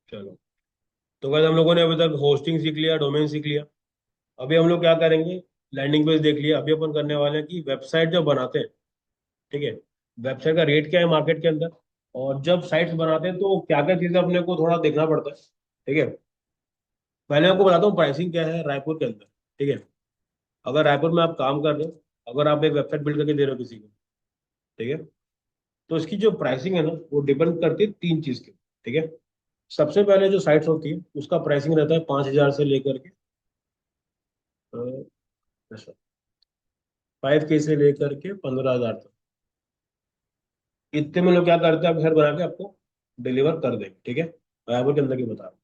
चलो, तो गाइस हम लोगों ने अभी तक होस्टिंग सीख लिया, डोमेन सीख लिया। अभी हम लोग क्या करेंगे? लैंडिंग पेज देख लिया, अभी अपन करने वाले हैं कि वेबसाइट जब बनाते हैं, ठीक है, वेबसाइट का रेट क्या है मार्केट के अंदर, और जब साइट्स बनाते हैं तो क्या क्या चीजें अपने को थोड़ा देखना पड़ता है। ठीक है, पहले आपको बताता हूँ प्राइसिंग क्या है रायपुर के अंदर। ठीक है, अगर रायपुर में आप काम कर रहे हो, अगर आप एक वेबसाइट बिल्ड करके दे रहे हो किसी को, ठीक है, तो इसकी जो प्राइसिंग है ना वो डिपेंड करती है तीन चीज के। ठीक है, सबसे पहले जो साइट्स होती है उसका प्राइसिंग रहता है 5,000 से लेकर के 5K से लेकर के 15,000 तक। इतने में लोग क्या करते हैं, आप घर बना के आपको डिलीवर कर देंगे। ठीक है, रायपुर के अंदर की बता रहा हूँ।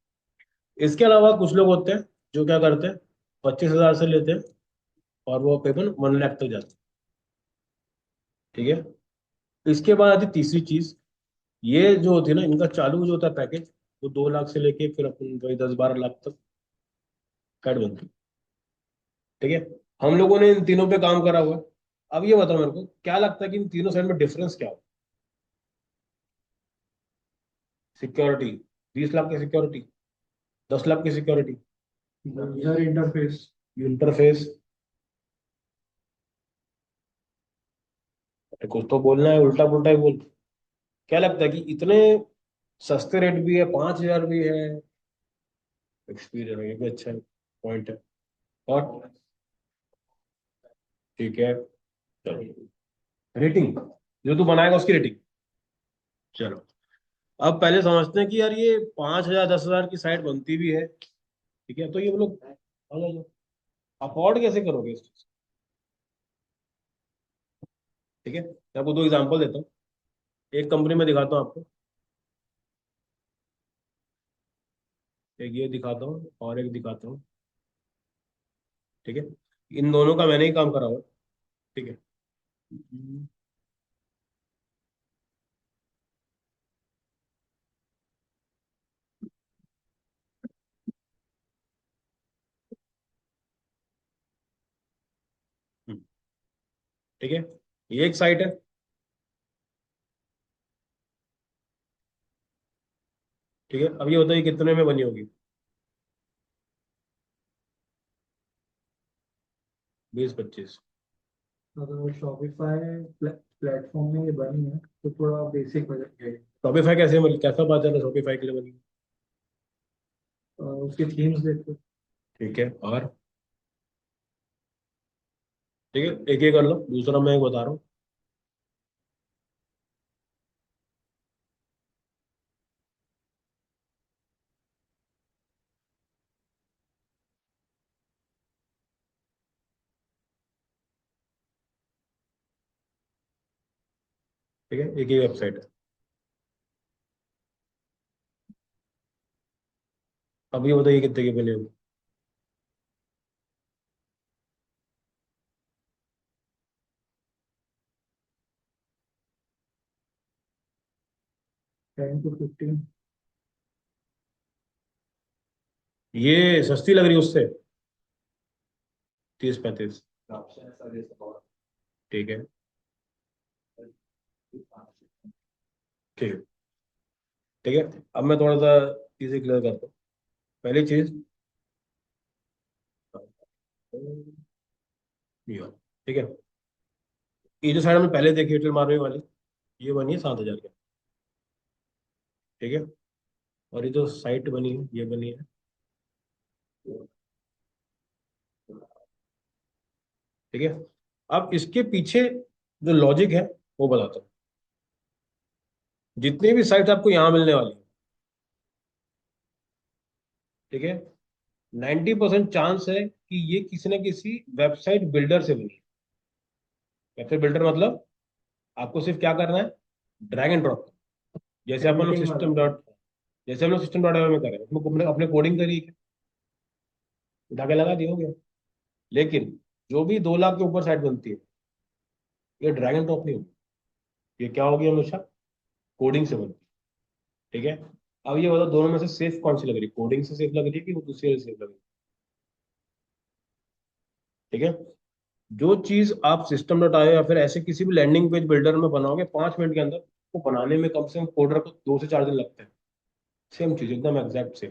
इसके अलावा कुछ लोग होते हैं जो क्या करते हैं, 25,000 से लेते हैं और वो करीबन 1 लाख तक जाते हैं। ठीक है, इसके बाद आती तीसरी चीज। ये जो होती है ना, इनका चालू जो होता है पैकेज, वो 2 लाख से लेके फिर अपन वही 10-12 लाख तक कार्ड बनती है। ठीक है, हम लोगों ने इन तीनों पे काम करा हुआ है। अब ये बताओ मेरे को, क्या लगता है कि इन तीनों साइड में डिफरेंस क्या हो? सिक्योरिटी, 20 लाख की सिक्योरिटी, 10 लाख की सिक्योरिटी, यूजर इंटरफेस। इंटरफेस। कुछ तो बोलना है, उल्टा पुल्टा ही बोल। क्या लगता है कि इतने सस्ते रेट भी है, 5,000 भी है, एक्सपीरियंस ये भी अच्छा है, पॉइंट है। और ठीक है, चलो, रेटिंग, जो तू बनाएगा उसकी रेटिंग। चलो, अब पहले समझते हैं कि यार ये 5,000 10,000 की साइट बनती भी है, ठीक है, तो ये लोग अफोर्ड कैसे करोगे इस चीज? ठीक है, मैं आपको दो एग्जांपल देता हूँ। एक कंपनी में दिखाता हूँ आपको, एक ये दिखाता हूँ और एक दिखाता हूँ। ठीक है, इन दोनों का मैंने ही काम करा हुआ है। ठीक है। हम्म, ठीक है, ये एक साइट है। ठीक है, अब ये बताइए कितने में बनी होगी? 20-25। अगर शॉपिफाई प्लेटफॉर्म में ये बनी है तो थोड़ा बेसिक बजट है। शॉपिफाई कैसा बात चल रहा है शॉपिफाई के लिए बनी? उसके थीम्स देखो। ठीक है, और ठीक है, एक एक कर लो, दूसरा मैं एक बता रहा हूँ। ठीक है, एक ही वेबसाइट है। अब ये बताइए कितने की बनी होगी? 10 to 15। ये सस्ती लग रही है उससे, 30-35। ठीक है, ठीक है, ठीक है। अब मैं थोड़ा सा चीजें क्लियर करता हूँ। पहली चीज, ये वाला, ठीक है, ये जो साइड हमने पहले देखी एयरटेल मारवे वाली, ये बनी है 7,000 की। ठीक है, और ये जो साइट बनी है ये बनी है, ठीक है। अब इसके पीछे जो लॉजिक है वो बताता हूँ। जितनी भी साइट आपको यहाँ मिलने वाली है, ठीक है, 90% चांस है कि ये किसी न किसी वेबसाइट बिल्डर से बनी है। वेबसाइट बिल्डर मतलब आपको सिर्फ क्या करना है, ड्रैग एंड ड्रॉप। जैसे अपन लोग एडिटिंग वाला। सिस्टम डॉट जैसे हम लोग सिस्टम डॉट में करें, उसमें अपने कोडिंग करी है, उठा के लगा दिया, हो गया। लेकिन जो भी 2 लाख के ऊपर साइट बनती है, ये ड्रैग एंड ड्रॉप नहीं होगी, ये क्या होगी हमेशा, कोडिंग से बनती है। ठीक है, अब ये बताओ दोनों में से सेफ कौन सी लग रही है, कोडिंग से सेफ लग रही है कि वो दूसरी से सेफ लग रही है? ठीक है, जो चीज आप सिस्टम डॉट आयो या फिर ऐसे किसी भी लैंडिंग पेज बिल्डर में बनाओगे 5 मिनट के अंदर, वो बनाने में कम से कम कोडर को 2 से 4 दिन लगते हैं। सेम चीज एकदम एग्जैक्ट सेम।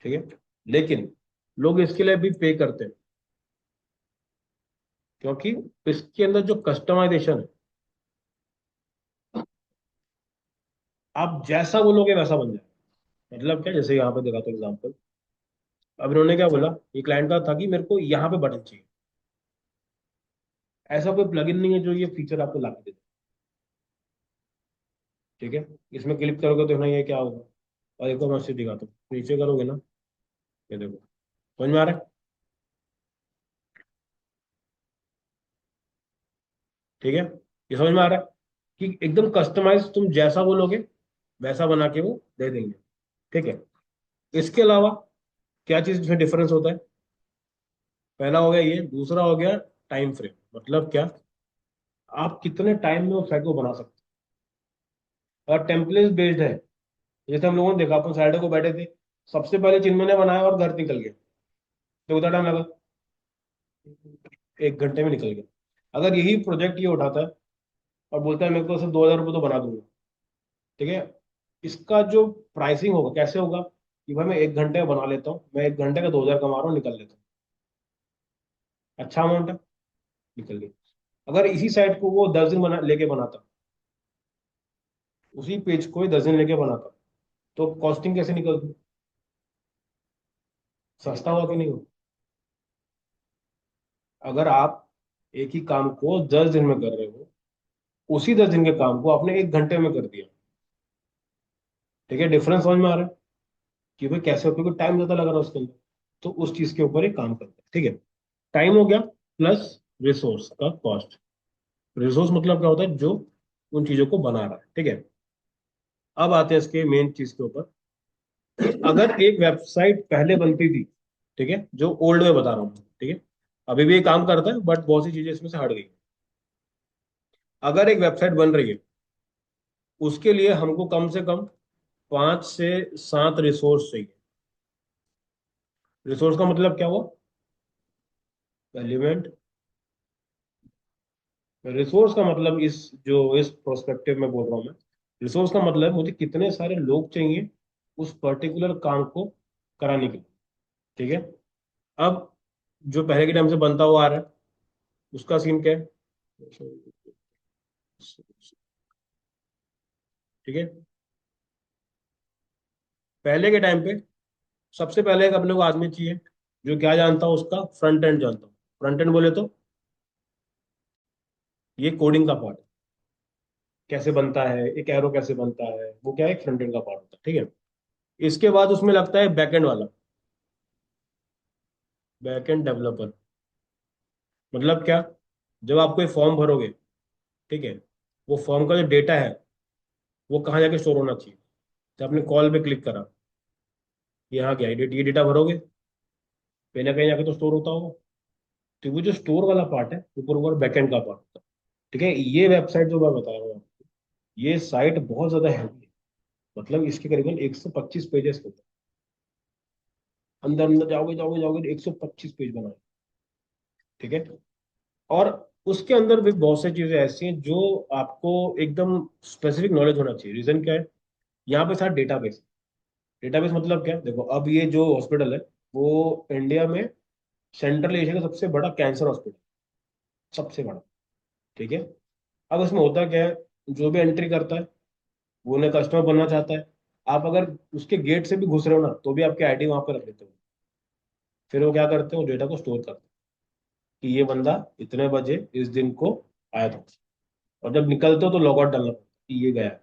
ठीक है, लेकिन लोग इसके लिए भी पे करते हैं, क्योंकि इसके अंदर जो कस्टमाइजेशन है, आप जैसा बोलोगे वैसा बन जाए। मतलब क्या, जैसे यहाँ पे देखा तो एग्जाम्पल, अब इन्होंने क्या बोला, ये क्लाइंट का था कि मेरे को यहाँ पे बटन चाहिए, ऐसा कोई प्लगइन नहीं है जो ये फीचर आपको ला के दे दे। ठीक है, इसमें क्लिक करोगे तो ना ये क्या होगा, और एक और मैं आपसे दिखाता हूँ, नीचे करोगे ना, ये देखो, समझ में आ रहा है? ठीक है, ये समझ में आ रहा है कि एकदम कस्टमाइज, तुम जैसा बोलोगे वैसा बना के वो दे देंगे। ठीक है, इसके अलावा क्या चीज इसमें डिफरेंस होता है, पहला हो गया ये, दूसरा हो गया टाइम फ्रेम। मतलब क्या, आप कितने टाइम में उस साइट को बना सकते हो, और टेम्पलेट बेस्ड है। जैसे हम लोगों ने देखा, अपन सैटरडे को बैठे थे, सबसे पहले चिन्मय ने बनाया और घर निकल गया, तो उतना टाइम लगा, 1 घंटे में निकल गया। अगर यही प्रोजेक्ट ये उठाता है और बोलता है मेरे को सिर्फ 2,000 रुपये तो बना दूंगा, ठीक है, इसका जो प्राइसिंग होगा कैसे होगा, कि भाई मैं 1 घंटे में बना लेता हूँ, मैं 1 घंटे का 2,000 कमा रहा हूँ, निकल लेता हूँ, अच्छा अमाउंट है, निकल गया। अगर इसी साइट को वो 10 दिन बना लेके बनाता, उसी पेज को 10 दिन लेके बनाता, तो कॉस्टिंग कैसे निकलती, सस्ता हुआ कि नहीं हुआ? अगर आप एक ही काम को 10 दिन में कर रहे हो, उसी 10 दिन के काम को आपने 1 घंटे में कर दिया, ठीक है, डिफरेंस समझ में आ रहा है कि भाई कैसे, क्योंकि टाइम ज्यादा लग रहा है उसके अंदर, तो उस चीज के ऊपर ही काम करते हैं। ठीक है, टाइम हो गया, प्लस रिसोर्स का कॉस्ट। रिसोर्स मतलब क्या होता है, जो उन चीजों को बना रहा है। ठीक है, अब आते हैं इसके मेन चीज के ऊपर। अगर एक वेबसाइट पहले बनती थी, ठीक है, जो ओल्ड में बता रहा हूँ, ठीक है, अभी भी ये काम करता है बट बहुत सी चीजें इसमें से हट गई। अगर एक वेबसाइट बन रही है, उसके लिए हमको कम से कम 5 से 7 रिसोर्स चाहिए। रिसोर्स का मतलब क्या हुआ, एलिमेंट। रिसोर्स का मतलब, इस प्रोस्पेक्टिव में बोल रहा हूँ मैं, रिसोर्स का मतलब मुझे कितने सारे लोग चाहिए उस पर्टिकुलर काम को कराने के लिए। ठीक है, अब जो पहले के टाइम से बनता हुआ आ रहा है, उसका सीन क्या है, ठीक है, पहले के टाइम पे सबसे पहले एक अपने को आदमी चाहिए जो क्या जानता हो, उसका फ्रंट एंड जानता हो। फ्रंट एंड बोले तो ये कोडिंग का पार्ट, कैसे बनता है, एक एरो कैसे बनता है, वो क्या है, फ्रंट एंड का पार्ट होता है। ठीक है, इसके बाद उसमें लगता है बैक एंड वाला, बैक एंड डेवलपर। मतलब क्या, जब आप कोई फॉर्म भरोगे, ठीक है, वो फॉर्म का जो डेटा है वो कहाँ जाके स्टोर होना चाहिए। जब आपने कॉल पे क्लिक करा, यहाँ गया ये डेटा भरोगे, कहीं ना कहीं जाके तो स्टोर होता होगा। तो वो जो स्टोर वाला पार्ट है, ऊपर ऊपर बैकएंड का पार्ट होता है। ठीक है, ये वेबसाइट जो मैं बता रहा हूँ, ये साइट बहुत ज्यादा हैवी है। मतलब इसके करीबन 125 पेजेस होते हैं, अंदर अंदर जाओगे जाओगे जाओगे 125 पेज बनाए। ठीक है, और उसके अंदर भी बहुत सी चीजें ऐसी हैं जो आपको एकदम स्पेसिफिक नॉलेज होना चाहिए। रीजन क्या है, यहाँ पे सारा डेटाबेस। डेटाबेस मतलब क्या, देखो अब ये जो हॉस्पिटल है, वो इंडिया में सेंट्रल एशिया का सबसे बड़ा कैंसर हॉस्पिटल, सबसे बड़ा। ठीक है, अब उसमें होता क्या है, जो भी एंट्री करता है वो उन्हें कस्टमर बनना चाहता है। आप अगर उसके गेट से भी घुस रहे हो ना, तो भी आपकी आईडी वहां पर रख लेते हो। फिर वो क्या करते हो, डेटा को स्टोर करते हैं कि ये बंदा इतने बजे इस दिन को आया था, और जब निकलते हो तो लॉग आउट डालना पड़ता है कि ये गया है।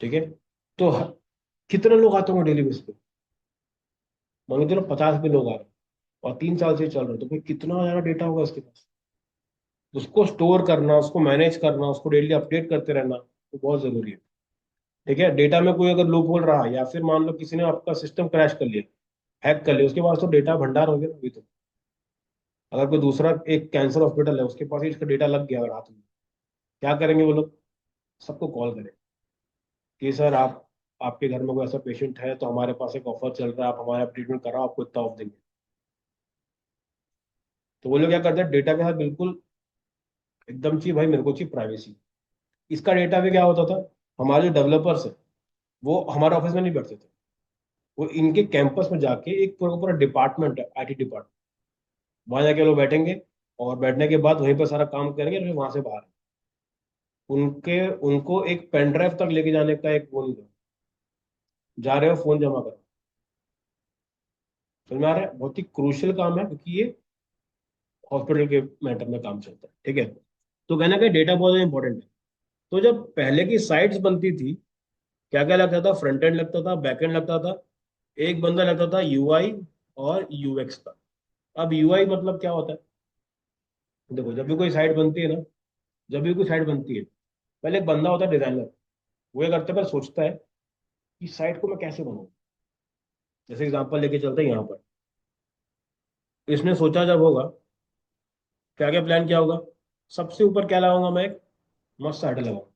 ठीक है, तो कितने लोग आते होंगे डेली बेस पे, मान के चलो 50 भी लोग आ रहे हैं, और 3 साल से चल रहे, तो फिर कितना ज्यादा डेटा होगा उसके पास। उसको स्टोर करना, उसको मैनेज करना, उसको डेली अपडेट करते रहना, तो बहुत जरूरी है। ठीक है, डेटा में कोई अगर लूप होल रहा, या फिर मान लो किसी ने आपका सिस्टम क्रैश कर लिया, हैक कर लिया, उसके पास तो डेटा भंडार हो गया ना अभी तो। अगर कोई दूसरा एक कैंसर हॉस्पिटल है, उसके पास ही इसका डेटा लग गया अगर हाथ में, क्या करेंगे वो लोग, सबको कॉल करें कि सर आप, आपके घर में कोई ऐसा पेशेंट है तो हमारे पास एक ऑफर चल रहा है, आप हमारा ट्रीटमेंट कराओ, आपको इतना ऑफ देंगे। तो वो लोग क्या करते हैं, डेटा के साथ बिल्कुल एकदम चाहिए भाई, मेरे को चाहिए प्राइवेसी। इसका डेटा भी क्या होता था, हमारे जो डेवलपर्स है वो हमारे ऑफिस में नहीं बैठते थे, वो इनके कैंपस में जाके एक पूरा पूरा डिपार्टमेंट है, आईटी डिपार्टमेंट, वहां जाके लोग बैठेंगे और बैठने के बाद वहीं पर सारा काम करेंगे, फिर वहां से बाहर उनके उनको एक पेन ड्राइव तक लेके जाने का एक वो नहीं था। जा रहे हो फोन जमा करो। समझ में आ रहा है, बहुत ही क्रूशियल काम है क्योंकि ये हॉस्पिटल के मैटर में काम चलता है, ठीक है। तो कहना कि डेटा बहुत इंपॉर्टेंट है। तो जब पहले की साइट्स बनती थी, क्या क्या लगता था, फ्रंट एंड लगता था, बैक एंड लगता था, एक बंदा लगता था यूआई और यूएक्स का। अब यूआई मतलब क्या होता है, देखो जब भी कोई साइट बनती है ना, जब भी कोई साइट बनती है, पहले एक बंदा होता है डिजाइनर, वो ये करता है, पहले सोचता है कि साइट को मैं कैसे बनाऊं। जैसे एग्जांपल लेके चलते हैं यहाँ पर, इसने सोचा जब होगा, क्या क्या प्लान किया होगा, सबसे ऊपर क्या लगाऊंगा मैं, एक मस्त टाइटल लगाऊंगा,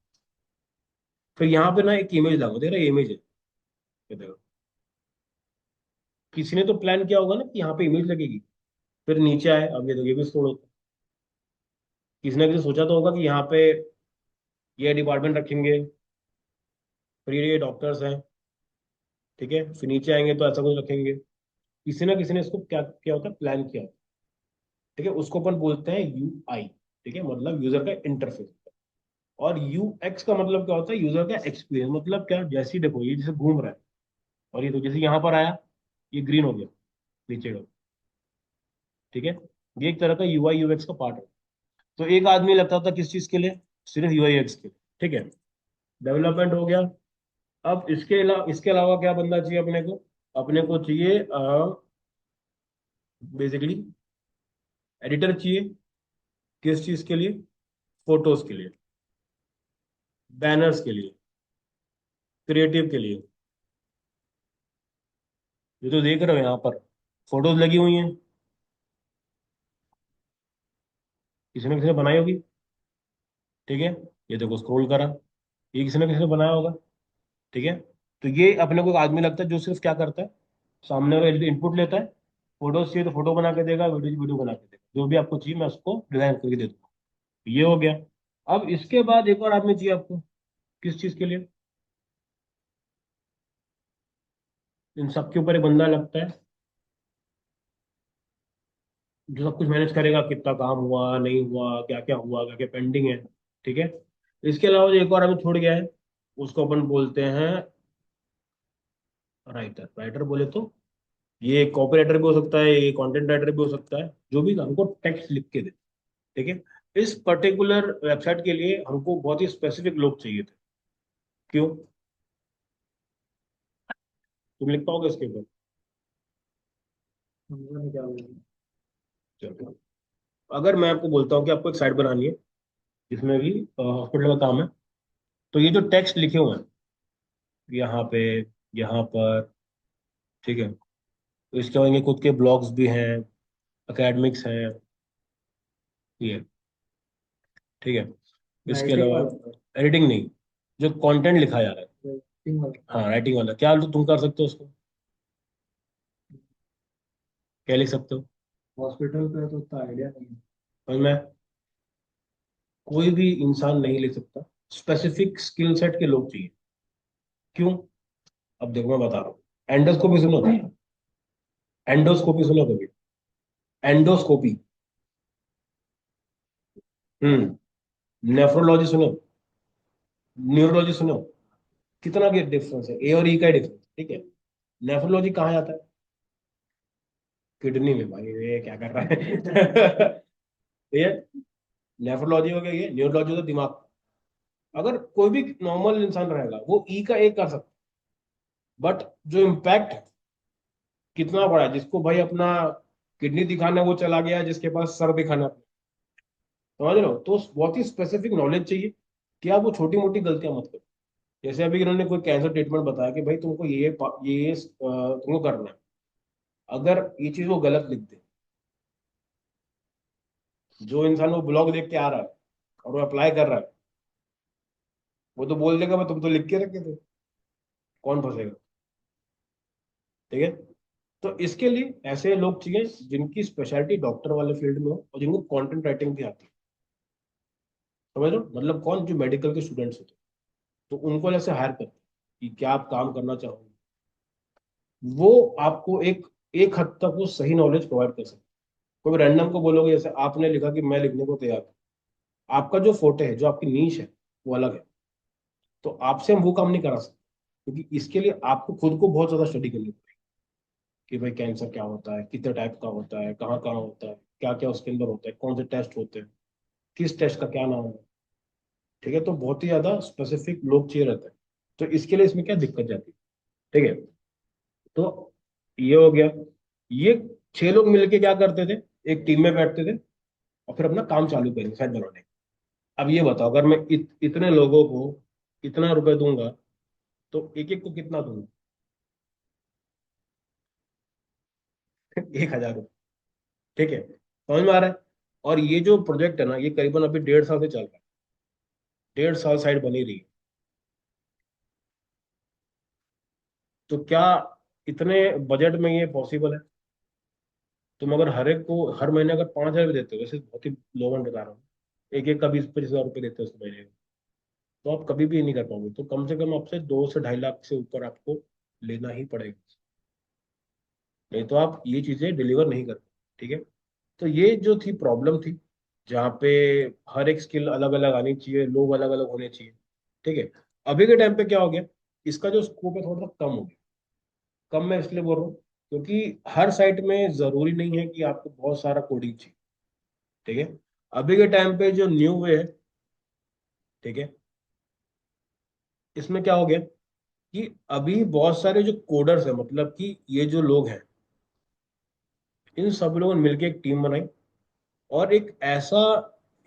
फिर यहाँ पे ना एक इमेज लगाऊंगा, देख रहा है इमेज है, ये देखो, किसी ने तो प्लान किया होगा ना कि यहाँ पे इमेज लगेगी। फिर नीचे आए, अब ये देखो ये भी स्क्रॉल होता है, किसी ने किसी सोचा तो होगा कि यहाँ पे ये डिपार्टमेंट रखेंगे, फिर ये डॉक्टर्स हैं, ठीक है, फिर नीचे आएंगे तो ऐसा कुछ रखेंगे। किसी ना किसी ने इसको क्या किया होता है, प्लान किया होता है, ठीक है, उसको अपन बोलते हैं यूआई, ठीक है, मतलब यूजर का इंटरफेस। और यूएक्स का मतलब क्या होता है, यूजर का एक्सपीरियंस, मतलब क्या, जैसे ही देखो ये जैसे घूम रहा है, और ये तो जैसे यहाँ पर आया, ये ग्रीन हो गया नीचे का, ठीक है, ये एक तरह का यूआई यूएक्स का पार्ट है। तो एक आदमी लगता था किस चीज के लिए, सिर्फ यूआई यूएक्स के लिए, ठीक है, डेवलपमेंट हो गया। अब इसके अलावा क्या बंदा चाहिए अपने को चाहिए बेसिकली एडिटर चाहिए। किस चीज के लिए, फोटोज के लिए, बैनर्स के लिए, क्रिएटिव के लिए। ये तो देख रहे हो यहाँ पर फोटोज लगी हुई हैं, किसी ने किसी ने बनाई होगी, ठीक है, ये देखो स्क्रॉल करा, ये किसी ने किसी ने बनाया होगा, ठीक है। तो ये अपने को एक आदमी लगता है जो सिर्फ क्या करता है, सामने वाला इनपुट लेता है, फोटोज चाहिए तो फोटो बना के देगा, वीडियो वीडियो बना के देगा, जो भी आपको चाहिए मैं उसको डिजाइन करके दे दूंगा। ये हो गया। अब इसके बाद एक और आदमी चाहिए आपको, किस चीज के लिए, इन सबके ऊपर एक बंदा लगता है जो सब कुछ मैनेज करेगा, कितना काम हुआ नहीं हुआ, क्या क्या पेंडिंग है, ठीक है। इसके अलावा जो एक और आदमी छूट गया है, उसको अपन बोलते हैं राइटर। राइटर बोले तो ये कॉपी राइटर भी हो सकता है, ये कंटेंट राइटर भी हो सकता है, जो भी हमको टेक्स्ट लिख के दे, ठीक है। इस पर्टिकुलर वेबसाइट के लिए हमको बहुत ही स्पेसिफिक लोग चाहिए थे। क्यों, तुम लिख पाओगे इसके ऊपर, समझा नहीं क्या बोल रहे हैं। चलो। अगर मैं आपको बोलता हूँ कि आपको एक साइट बनानी है जिसमें भी हॉस्पिटल का काम है, तो ये जो टेक्स्ट लिखे हुए हैं यहाँ पे, यहाँ पर, ठीक है, तो इसके अलावा इनके खुद के ब्लॉग्स भी हैं, एकेडमिक्स हैं, ये, ठीक है। इसके राइटिंग अलावा वाला, एडिटिंग नहीं, जो कंटेंट लिखा जा रहा है, राइटिंग वाला। हाँ राइटिंग वाला, क्या तुम कर सकते हो उसको, क्या लिख सकते हो, हॉस्पिटल पे तो उतना आइडिया नहीं है। समझ में आया? कोई भी इंसान नहीं लिख सकता, स्पेसिफिक स्किल सेट के लोग चाहिए। क्यों, अब देखो मैं बता रहा हूँ। एंडोस्कोपी सुनो, एंडोस्कोपी सुनो कभी, एंडोस्कोपी, नेफ्रोलॉजी सुनो, न्यूरोलॉजी सुनो, कितना डिफरेंस है, ए और ई का डिफरेंस, ठीक है। नेफ्रोलॉजी कहाँ जाता है, किडनी में, भाई ये क्या कर रहा है ये नेफ्रोलॉजी हो गया, ये न्यूरोलॉजी होता है दिमाग। अगर कोई भी नॉर्मल इंसान रहेगा वो ई का एक कर सकता, बट जो इम्पैक्ट कितना बड़ा है, जिसको भाई अपना किडनी दिखाना है, वो चला गया, जिसके पास सर दिखाना है, समझ रहे हो, तो बहुत ही स्पेसिफिक नॉलेज चाहिए कि आप वो छोटी मोटी गलतियां मत करो। जैसे अभी इन्होंने कोई कैंसर ट्रीटमेंट बताया कि भाई तुमको ये तुमको करना है, अगर ये चीज वो गलत लिख दे, जो इंसान वो ब्लॉग देख के आ रहा है और वो अप्लाई कर रहा है, वो तो बोल देगा मैं तुम तो लिख के रखे थे, कौन फंसेगा, ठीक है। तो इसके लिए ऐसे लोग चाहिए जिनकी स्पेशलिटी डॉक्टर वाले फील्ड में हो और जिनको कंटेंट राइटिंग भी आती है, समझ लो, मतलब कौन, जो मेडिकल के स्टूडेंट्स होते हैं, तो उनको ऐसे हायर करते हैं। कि क्या आप काम करना चाहोगे, वो आपको एक एक हद तक वो सही नॉलेज प्रोवाइड कर सकते हैं। कोई रैंडम को बोलोगे, जैसे आपने लिखा कि मैं लिखने को तैयार हूं, आपका जो फोटे है, जो आपकी नीश है, वो अलग है। तो आपसे हम वो काम नहीं करा सकते, क्योंकि इसके लिए आपको खुद को बहुत ज्यादा स्टडी करनी पड़ेगी कि भाई कैंसर क्या होता है, कितने टाइप का होता है, कहाँ कहाँ होता है, क्या क्या उसके अंदर होता है, कौन से टेस्ट होते हैं, किस टेस्ट का क्या नाम है। ठीक है, तो बहुत ही ज्यादा स्पेसिफिक लोग चाहिए रहता है। तो इसके लिए इसमें क्या दिक्कत जाती है। ठीक है, तो ये हो गया। ये 6 लोग मिलके क्या करते थे, एक टीम में बैठते थे और फिर अपना काम चालू करेंगे साइट बनाने का। अब ये बताओ, अगर मैं इतने लोगों को इतना रुपए दूंगा, तो एक एक को कितना दूंगा? 1,000 रुपये। ठीक है, समझ में आ रहा है? और ये जो प्रोजेक्ट है ना, ये करीबन अभी 1.5 साल से चल रहा है। 1.5 साल साइट बनी रही है। तो क्या इतने बजट में ये पॉसिबल है? तुम अगर हर एक को हर महीने अगर 5,000 भी देते हो, वैसे बहुत ही लो एंड बता रहा हूँ, एक एक का 20-25 हजार रुपये देते हो उस महीने में, तो आप कभी भी नहीं कर पाओगे। तो कम से कम आपसे 2 से 2.5 लाख से ऊपर आपको लेना ही पड़ेगा, नहीं तो आप ये चीजें डिलीवर नहीं कर पाओगे। ठीक है, तो ये जो थी प्रॉब्लम थी, जहाँ पे हर एक स्किल अलग अलग आनी चाहिए, लोग अलग अलग होने चाहिए। ठीक है, अभी के टाइम पे क्या हो गया, इसका जो स्कोप है थोड़ा सा कम हो गया। कम मैं इसलिए बोल रहा हूँ क्योंकि हर साइट में जरूरी नहीं है कि आपको बहुत सारा कोडिंग चाहिए। ठीक है, अभी के टाइम पे जो न्यू वे है, ठीक है, इसमें क्या हो गया कि अभी बहुत सारे जो कोडर्स है, मतलब कि ये जो लोग हैं, इन सब लोगों ने मिलकर एक टीम बनाई और एक ऐसा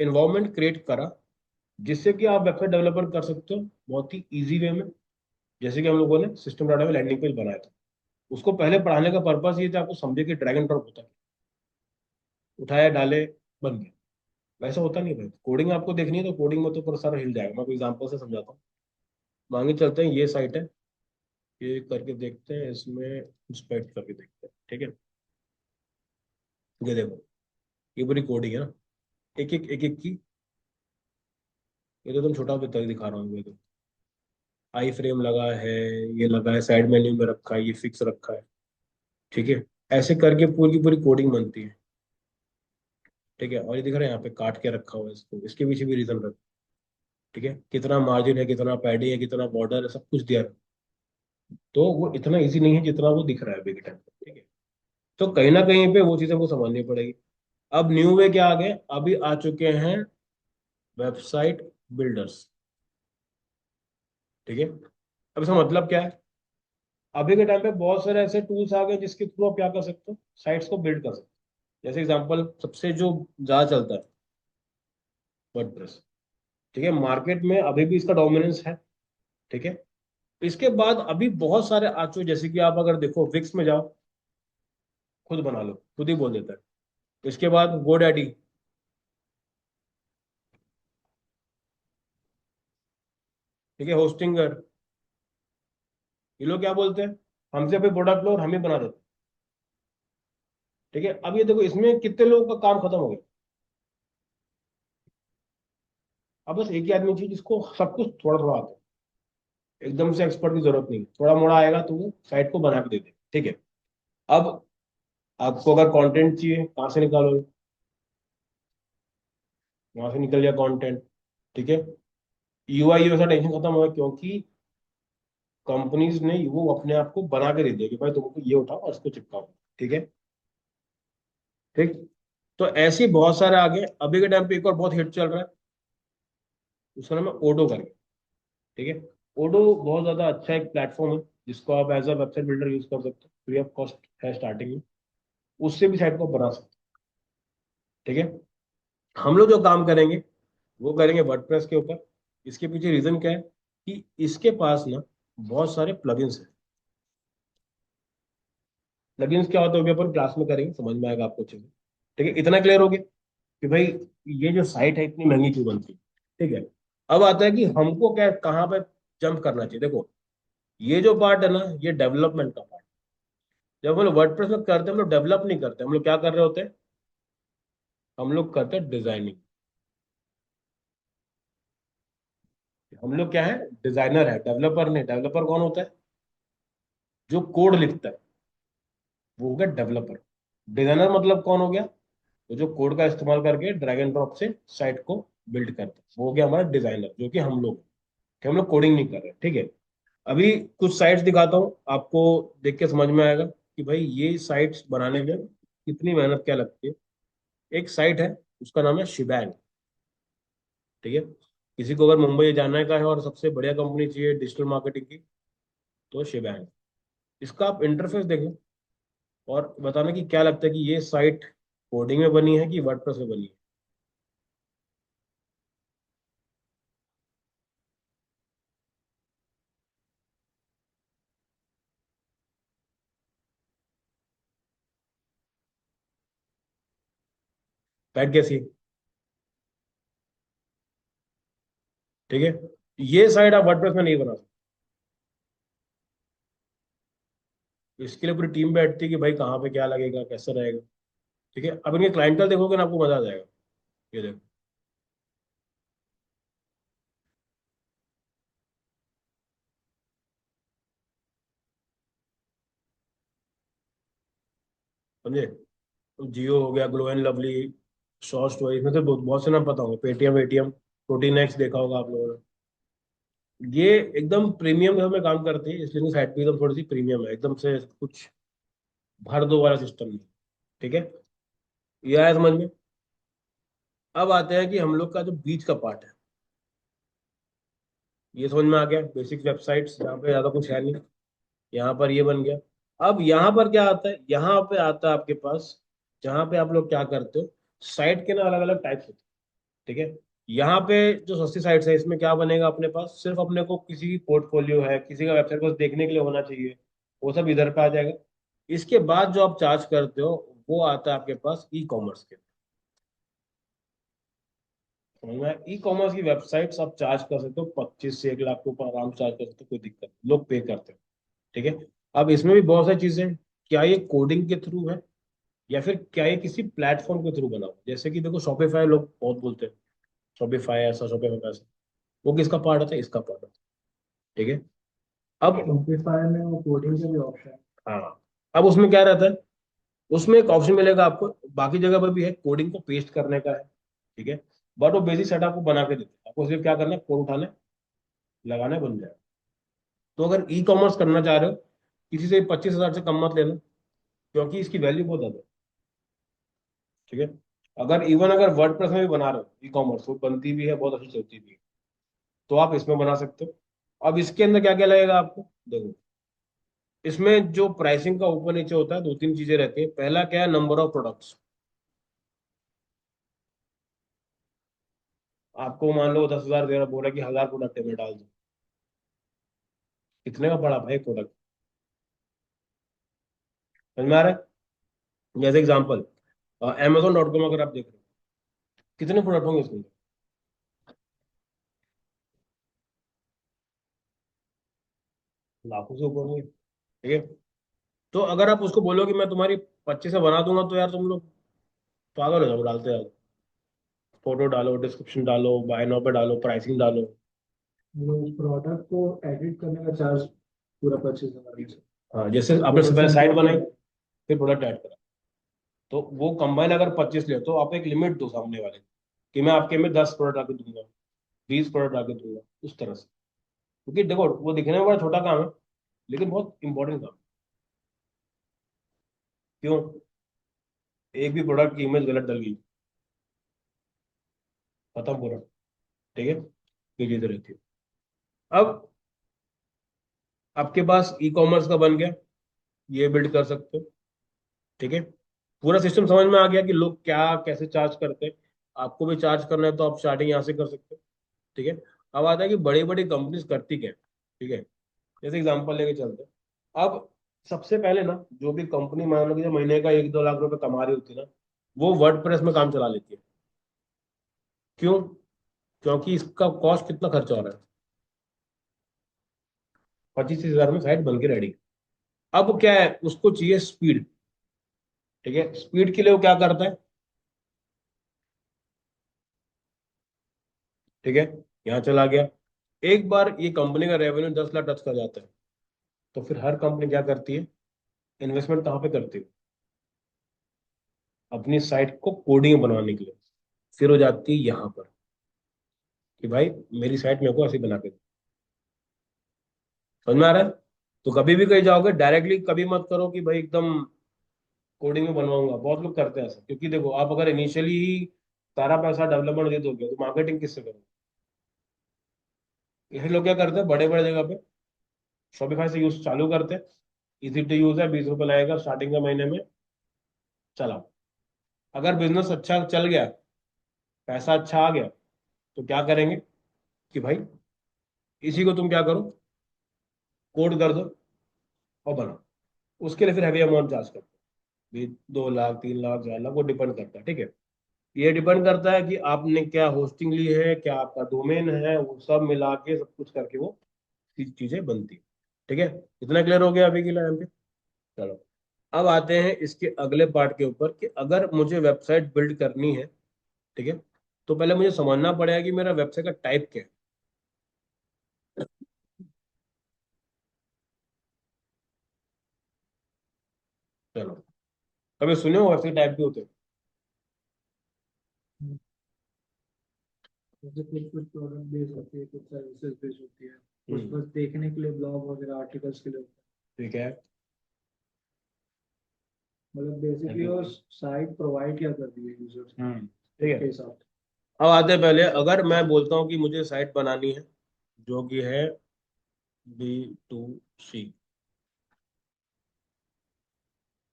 एनवायरनमेंट क्रिएट करा जिससे कि आप वेबसाइट डेवलपमेंट कर सकते हो बहुत ही इजी वे में। जैसे कि हम लोगों ने सिस्टम डाटा में लैंडिंग पेज बनाया था, उसको पहले पढ़ाने का पर्पस ये था आपको समझे कि ड्रैग एंड ड्रॉप होता है, उठाया डाले, बन गया। वैसा होता नहीं भाई, कोडिंग आपको देखनी है तो कोडिंग में तो पूरा सारा हिल जाएगा। मैं आपको एग्जांपल से समझाता हूँ। मांगे चलते हैं, ये साइट है, ये करके देखते हैं, इसमें इंस्पेक्ट करके देखते हैं। ठीक है, ये देखो, ये पूरी कोडिंग है ना, एक एक की। ये तो तुम छोटा बता दिखा रहा हूँ, ये तो आई फ्रेम लगा है, ये लगा है, साइड मेन्यू में रखा है, ये फिक्स रखा है। ठीक है, ऐसे करके पूरी की पूरी कोडिंग बनती है। ठीक है, और ये दिख रहा है यहाँ पे काट के रखा हुआ है, इसको इसके पीछे भी रीजन रख। ठीक है, कितना मार्जिन है, कितना पैडिंग है, कितना बॉर्डर है, सब कुछ दिया है। तो वो इतना इजी नहीं है जितना वो दिख रहा है अभी के टाइम पे। ठीक है, तो कहीं ना कहीं पे वो चीजें को समझनी पड़ेगी। अब न्यू वे क्या आ गए, अभी आ चुके हैं वेबसाइट बिल्डर्स। ठीक है, अब इसका मतलब क्या है, अभी के टाइम पे बहुत सारे ऐसे टूल्स आ गए जिसके थ्रू आप क्या कर सकते हो, साइट्स को बिल्ड कर सकते हो। जैसे एग्जांपल सबसे जो ज्यादा चलता है, वर्डप्रेस। ठीक है, मार्केट में अभी भी इसका डोमिनेंस है। ठीक है, इसके बाद अभी बहुत सारे आ चुके, जैसे कि आप अगर देखो विक्स में जाओ, खुद बना लो, खुद ही बोल देता है। इसके बाद गोडैडी। ठीक है, होस्टिंगर। ये लोग क्या बोलते हैं, हमसे अभी प्रोडक्ट लो और हम ही बना देते हैं। ठीक है, अब ये देखो इसमें कितने लोगों का काम खत्म हो गया। अब बस एक ही आदमी चाहिए जिसको सब कुछ थोड़ा थोड़ा आता है, एकदम से एक्सपर्ट की जरूरत नहीं, थोड़ा मोड़ा आएगा तो वो साइट को बना के दे दे। ठीक है, अब आपको अगर कंटेंट चाहिए, कहाँ से निकालोगे? वहां से निकल गया कंटेंट। ठीक है, यूआई यूएक्स का टेंशन खत्म हुआ, क्योंकि कंपनीज ने वो अपने आप को बना के दे दिया कि भाई तुमको ये उठाओ और इसको चिपकाओ। ठीक है, ठीक। तो ऐसे ही बहुत सारे आगे, अभी के टाइम पे एक और बहुत हिट चल रहा है, उसका नाम है ओडो करके। ठीक है, ओडो बहुत ज्यादा अच्छा एक प्लेटफॉर्म है जिसको आप as a website builder use कर सकते हो, फ्री ऑफ कॉस्ट है स्टार्टिंग में। उससे भी साइट को बना सकते हो। ठीक है, हम लोग जो काम करेंगे वो करेंगे वर्डप्रेस के ऊपर। इसके पीछे रीजन क्या है कि इसके पास ना बहुत सारे प्लगइन्स हैं। प्लगइन्स क्या होता है, वो भी अपन क्लास में करेंगे, समझ में आएगा आपको अच्छे से। ठीक है, इतना क्लियर हो गया कि भाई ये जो साइट है इतनी महंगी क्यों बनती है। ठीक है, अब आता है कि हमको क्या कहाँ पे जंप करना चाहिए। देखो, ये जो पार्ट है ना, ये डेवलपमेंट का पार्ट। जब हम लोग वर्डप्रेस में करते हैं, हम लोग डेवलप नहीं करते, हम लोग क्या कर रहे होते हैं, हम लोग करते हैं डिजाइनिंग। हम लोग क्या है, डिजाइनर है, डेवलपर नहीं। डेवलपर कौन होता है? जो कोड लिखता है वो हो गया डेवलपर। डिजाइनर मतलब कौन हो गया? वो जो कोड का इस्तेमाल करके ड्रैग एंड ड्रॉप से साइट को बिल्ड करता है, वो हो गया हमारा डिजाइनर, जो कि हम लोग, कि हम लोग कोडिंग नहीं कर रहे, ठीक है। अभी कुछ साइट्स दिखाता हूँ आपको, देख के समझ में आएगा कि भाई ये साइट्स बनाने में कितनी मेहनत क्या लगती है। एक साइट है, उसका नाम है शिबैंग, ठीक है। किसी को अगर मुंबई जाना का है और सबसे बढ़िया कंपनी चाहिए डिजिटल मार्केटिंग की, तो शिबैंग। इसका आप इंटरफेस देखो और बताना कि क्या लगता है कि ये साइट कोडिंग में बनी है कि वर्डप्रेस में बनी है। साइट कैसी है? ठीक है, ये साइट आप वर्डप्रेस में नहीं बना सकते। इसके लिए पूरी टीम बैठती है कि भाई कहाँ पे क्या लगेगा, कैसे रहेगा। ठीक है, अब इनके क्लाइंटल देखोगे ना, आपको मजा आ जाएगा। ये देखो, समझे? जियो हो गया, glow and lovely, short story, इसमें तो बहुत से नाम पता होंगे, पेटीएम, एटीएम, प्रोटीन एक्स देखा होगा आप लोगों ने। ये एकदम प्रीमियम लेवल में काम करते हैं, इसलिए साइट भी एकदम थोड़ी सी प्रीमियम है, एकदम से कुछ भर दो वाला सिस्टम नहीं। ठीक है, ये आया समझ में? अब आते हैं कि हम लोग का जो बीच का पार्ट है, ये समझ में आ गया, बेसिक वेबसाइट्स जहाँ पे ज्यादा कुछ है नहीं। यहाँ पर ये बन गया। अब यहाँ पर क्या आता है? यहाँ पे आता है आपके पास, जहाँ पे आप लोग क्या करते हो, साइट के ना अलग अलग टाइप्स होते हैं। ठीक है, यहाँ पे जो सस्ती साइट्स है, इसमें क्या बनेगा अपने पास, सिर्फ अपने को किसी की पोर्टफोलियो है, किसी का वेबसाइट को देखने के लिए होना चाहिए, वो सब इधर पे आ जाएगा। इसके बाद जो आप चार्ज करते हो, वो आता है आपके पास ई कॉमर्स के। समझ में? ई कॉमर्स की वेबसाइट्स आप चार्ज कर सकते हो, 25 से 1 लाख के ऊपर आराम से चार्ज कर सकते हो, कोई दिक्कत नहीं, लोग पे करते हैं। ठीक है, अब इसमें भी बहुत सारी चीजें हैं। क्या ये कोडिंग के थ्रू है, या फिर क्या ये किसी प्लेटफॉर्म के थ्रू बना हुआ है? जैसे कि देखो, शॉपिफाई लोग बहुत बोलते हैं, शॉपिफाई ऐसा, शॉपिफाई वैसा। वो किसका पार्ट होता है? इसका पार्ट होता है। ठीक है, अब शॉपिफाई में वो कोडिंग का भी ऑप्शन है। हाँ, अब उसमें क्या रहता है, उसमें एक ऑप्शन मिलेगा आपको, बाकी जगह पर भी है, कोडिंग को पेस्ट करने का है। ठीक है, बट वो बेसिक सेटअप को बना के देते हैं आपको, सिर्फ क्या करना है, कोड उठाना है, लगाना है, बन जाए। तो अगर ई कॉमर्स करना चाह रहे हो, किसी से 25,000 से कम मत लेना, क्योंकि इसकी वैल्यू बहुत ज्यादा है। ठीक है, अगर इवन अगर वर्डप्रेस में भी बना रहे हो ई कॉमर्स, वो बनती भी है, बहुत अच्छी चलती भी है, तो आप इसमें बना सकते हो। अब इसके अंदर क्या क्या लगेगा आपको, देखो। इसमें जो प्राइसिंग का ऊपर नीचे होता है, दो तीन चीजें रहती है। पहला क्या है, नंबर ऑफ प्रोडक्ट्स। आपको मान लो 10,000 दे रहा, बोला कि 1,000 प्रोडक्ट है, मैं डाल दूँ, कितने का पड़ा भाई प्रोडक्ट? समझ में आ रहा है? जैसे एग्जाम्पल, Amazon.com अगर आप देख रहे हो, कितने प्रोडक्ट होंगे इसमें? लाखों से ऊपर होंगे। ठीक है, तो अगर आप उसको बोलो कि मैं तुम्हारी 25 से बना दूंगा, तो यार तुम लोग पागल हो जाओ, डालते जाओ, फोटो डालो, डिस्क्रिप्शन डालो, बाय नाउ पे डालो, प्राइसिंग डालो। वो प्रोडक्ट को एडिट करने का चार्ज पूरा 25,000 से। हाँ, जैसे आपने सबसे पहले 2% साइट वो तो बनाई, है। फिर प्रोडक्ट ऐड करा, तो वो कंबाइन अगर 25 ले, तो आप एक लिमिट दो सामने वाले को, कि मैं आपके में 10 प्रोडक्ट आके दूंगा, 20 प्रोडक्ट आके दूंगा, उस तरह से। क्योंकि देखो, वो दिखने में बड़ा छोटा काम है, लेकिन बहुत इंपॉर्टेंट काम है। क्यों? एक भी प्रोडक्ट की इमेज गलत डल गई, खत्म पूरा। ठीक है, ये चीजें रहती है। अब आपके पास ई कॉमर्स का बन गया, ये बिल्ड कर सकते हो। ठीक है, पूरा सिस्टम समझ में आ गया कि लोग क्या कैसे चार्ज करते हैं। आपको भी चार्ज करना है तो आप स्टार्टिंग यहाँ से कर सकते हो। ठीक है, अब आता है कि बड़ी बड़ी कंपनीज करती क्या है। ठीक है, जैसे एग्जांपल लेके चलते हैं। अब सबसे पहले ना, जो भी कंपनी मान लो कि जो महीने का 1-2 लाख रुपए कमा रही होती है ना, वो वर्डप्रेस में काम चला लेती है। क्यों? क्योंकि इसका कॉस्ट कितना खर्चा हो रहा है, 25-30 हजार में साइट बन के रेडी। अब क्या है, उसको चाहिए स्पीड। ठीक है, स्पीड के लिए वो क्या करता है, ठीक है, यहाँ चला गया, एक बार ये कंपनी का रेवेन्यू 10 लाख टच कर जाता है, तो फिर हर कंपनी क्या करती है, इन्वेस्टमेंट कहाँ पे करती है, अपनी साइट को कोडिंग बनवाने के लिए। फिर हो जाती है यहाँ पर कि भाई मेरी साइट मेरे को ऐसे बना के दो। समझ में आ रहा है? तो कभी भी कहीं जाओगे डायरेक्टली कभी मत करो कि भाई एकदम कोडिंग में बनवाऊंगा। बहुत लोग करते हैं ऐसा, क्योंकि देखो आप अगर इनिशियली ही सारा पैसा डेवलपमेंट दे दोगे तो मार्केटिंग किससे करोगे? यही लोग क्या करते हैं, बड़े बड़े जगह पे शॉपिफाई से यूज चालू करते हैं। इजी टू यूज है, 20 रुपए लगेगा स्टार्टिंग के महीने में, चलाओ। अगर बिजनेस अच्छा चल गया, पैसा अच्छा आ गया, तो क्या करेंगे कि भाई इसी को तुम क्या करो, कोड कर दो और बनाओ। उसके लिए फिर हैवी अमाउंट चार्ज करते हैं, 2 लाख 3 लाख 4 लाख, वो डिपेंड करता है। ठीक है, ये डिपेंड करता है कि आपने क्या होस्टिंग ली है, क्या आपका डोमेन है, वो सब मिला के सब कुछ करके वो चीजें बनती है। ठीक है, इतना क्लियर हो गया अभी के लिए यहाँ पे? चलो, अब आते हैं इसके अगले पार्ट के ऊपर कि अगर मुझे वेबसाइट बिल्ड करनी है, ठीक है, तो पहले मुझे समझना पड़ेगा कि मेरा वेबसाइट का टाइप क्या है। चलो, कभी सुने हो वेबसाइट टाइप भी होते हैं? जैसे कुछ कुछ प्रोडक्ट बेस्ड होती है, कुछ सर्विसेज बेस्ड होती है, कुछ हम्म। बस देखने के लिए ब्लॉग वगैरह आर्टिकल्स के लिए होता ठीक है। है। मतलब बेसिकली वो साइट प्रोवाइड क्या करती है यूजर्स को ठीक है, उसके हिसाब अब आते हैं पहले, अगर मैं बोलता हूँ कि मुझे साइट बनानी है जो कि है B2C,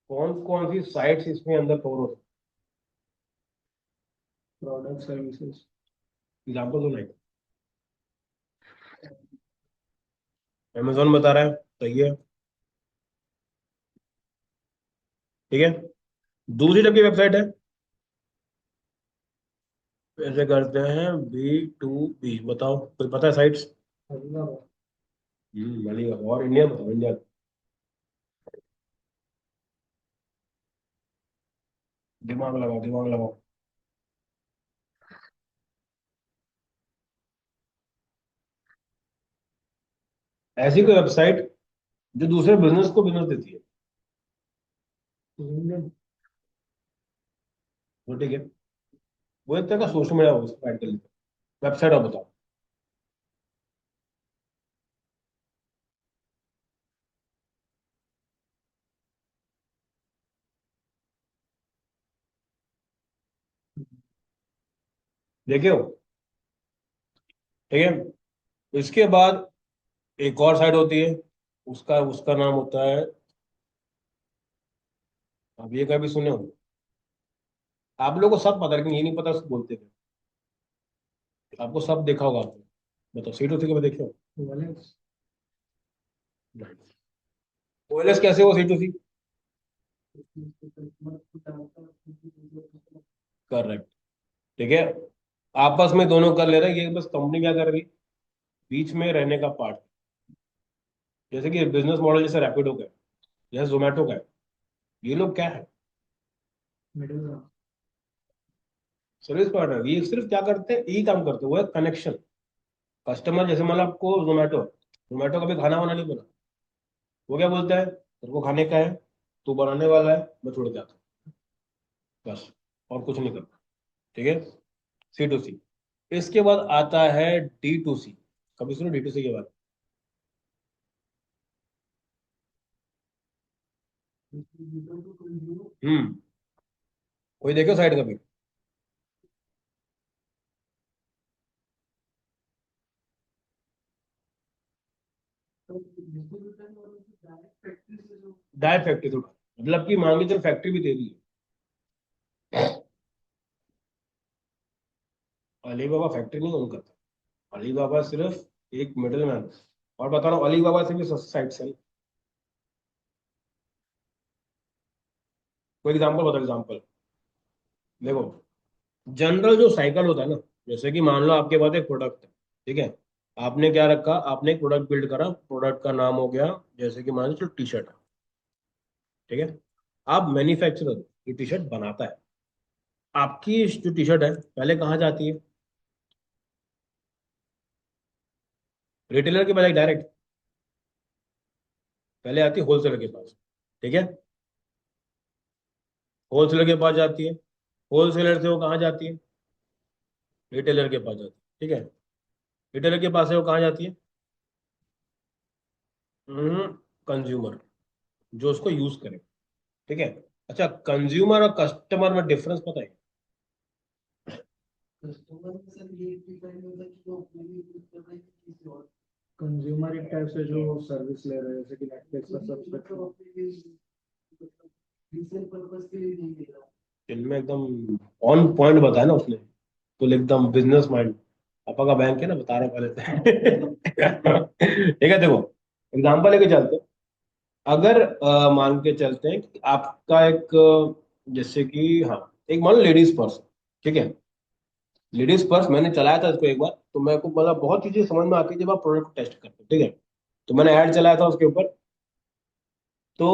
कौन कौन सी साइट्स इसमें अंदर कवर हो सकती से प्रोडक्ट सर्विसेज। है? एग्जाम्पल दो नहीं। अमेजोन बता रहा है, सही है। ठीक है, दूसरी टाइप की वेबसाइट है, ऐसे करते हैं B2B, बताओ कोई पता है साइट्स? बढ़िया, और इंडिया बताओ, इंडिया। दिमाग लगाओ, दिमाग लगाओ। ऐसी कोई वेबसाइट जो दूसरे बिजनेस को बिजनेस देती है, वो ठीक है, वो एक तरह का सोशल मीडिया होगा उसको ऐड कर लेते हैं। वेबसाइट आप बताओ। देखे हो? ठीक है, इसके बाद एक और साइट होती है, उसका उसका नाम होता है, अब ये कभी सुने हो? आप लोगों को सब पता है लेकिन ये नहीं पता उसको बोलते थे। आपको सब देखा होगा आपने, बताओ सीट होती है, कभी देखे हो? ओएलएस कैसे हो सीट होती? करेक्ट। ठीक है, आपस में दोनों कर ले रहे हैं, ये बस कंपनी क्या कर रही है, बीच में रहने का पार्ट। जैसे कि बिजनेस मॉडल जैसे रैपिडो का है, जैसे जोमेटो का है, ये लोग क्या है, मिडिल। Service partner. ये सिर्फ क्या करते हैं, यही काम करते हैं, वो है कनेक्शन। कस्टमर जैसे मान लो आपको जोमेटो, जोमेटो कभी खाना वाना नहीं बना, वो क्या बोलता है, तेरे को खाने का है, तू बनाने वाला है, मैं छोड़ के आता हूँ, बस, और कुछ नहीं करता। ठीक है, C2C। इसके बाद आता है D2C। कभी सुनो D2C के बारे में? कोई देखो साइड कभी? डायरेक्ट फैक्ट्री थोड़ा, मतलब कि मान के चल फैक्ट्री भी दे दी है। अलीबाबा फैक्ट्री नहीं ओन करता, अलीबाबा सिर्फ एक मिडिल मैन। और बता रहा हूँ, अलीबाबा से भी सस्ती साइट है। कोई एग्जाम्पल बता, एग्जाम्पल देखो, जनरल जो साइकिल होता है ना, जैसे कि मान लो आपके पास एक प्रोडक्ट है, ठीक है, आपने क्या रखा, आपने एक प्रोडक्ट बिल्ड करा, प्रोडक्ट का नाम हो गया, जैसे कि मान लो टी शर्ट है, ठीक है, आप मैन्युफैक्चरर ये टी शर्ट बनाता है, आपकी जो टी शर्ट है पहले कहाँ जाती है, रिटेलर के बजाय डायरेक्ट पहले आती है होलसेलर के पास। ठीक है, होलसेलर के पास जाती है, होलसेलर से वो कहाँ जाती है, रिटेलर के पास जाती है। ठीक है, रिटेलर के पास से वो कहाँ जाती है, कंज्यूमर, जो उसको यूज करे। ठीक है। अच्छा, कंज्यूमर और कस्टमर में डिफरेंस पता है? कस्टमर में सर ये डिपेंड होता है कि वो अपने लिए यूज कर रहे हैं कि किसी और कंज्यूमर एक टाइप से जो सर्विस ले रहे हैं, जैसे कि नेटफ्लिक्स का सब्सक्रिप्शन रीसेल पर्पस के लिए नहीं ले रहा। इनमें एकदम ऑन पॉइंट बताया ना उसने, तो एकदम बिजनेस माइंड। पापा का बैंक है ना, बता रहा हूं पहले से। ठीक है, देखो एग्जांपल लेके चलते हैं। अगर मान के चलते हैं कि आपका एक जैसे कि हाँ, एक मान लो लेडीज पर्स। ठीक है, लेडीज पर्स मैंने चलाया था इसको एक बार, तो मेरे को मतलब बहुत चीजें समझ में आती है जब आप प्रोडक्ट टेस्ट करते हो। ठीक है, तो मैंने ऐड चलाया था उसके ऊपर। तो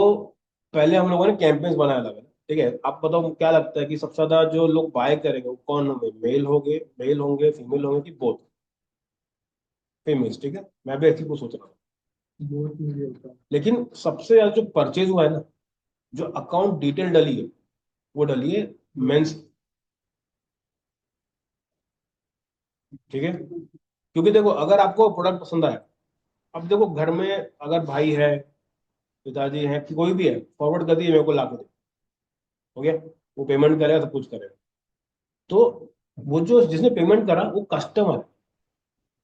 पहले हम लोगों ने कैंपेन्स बनाया लगा। ठीक है, आप बताओ क्या लगता है कि सबसे ज्यादा जो लोग बाय करेंगे वो कौन होंगे, मेल होंगे, फीमेल होंगे कि बोथ? फेमस। ठीक है, मैं भी ऐसी कुछ सोच रहा हूँ। बहुत ईजी होता है। लेकिन सबसे ज्यादा जो परचेज हुआ है ना, जो अकाउंट डिटेल डली है, वो डली है मेंस। ठीक है, क्योंकि देखो अगर आपको प्रोडक्ट पसंद आया, अब देखो घर में अगर भाई है, पिताजी है, कि कोई भी है, फॉरवर्ड कर दिए मेरे को ला के दे, हो गया, वो पेमेंट करेगा, सब कुछ करेगा। तो वो जो जिसने पेमेंट करा वो कस्टमर है,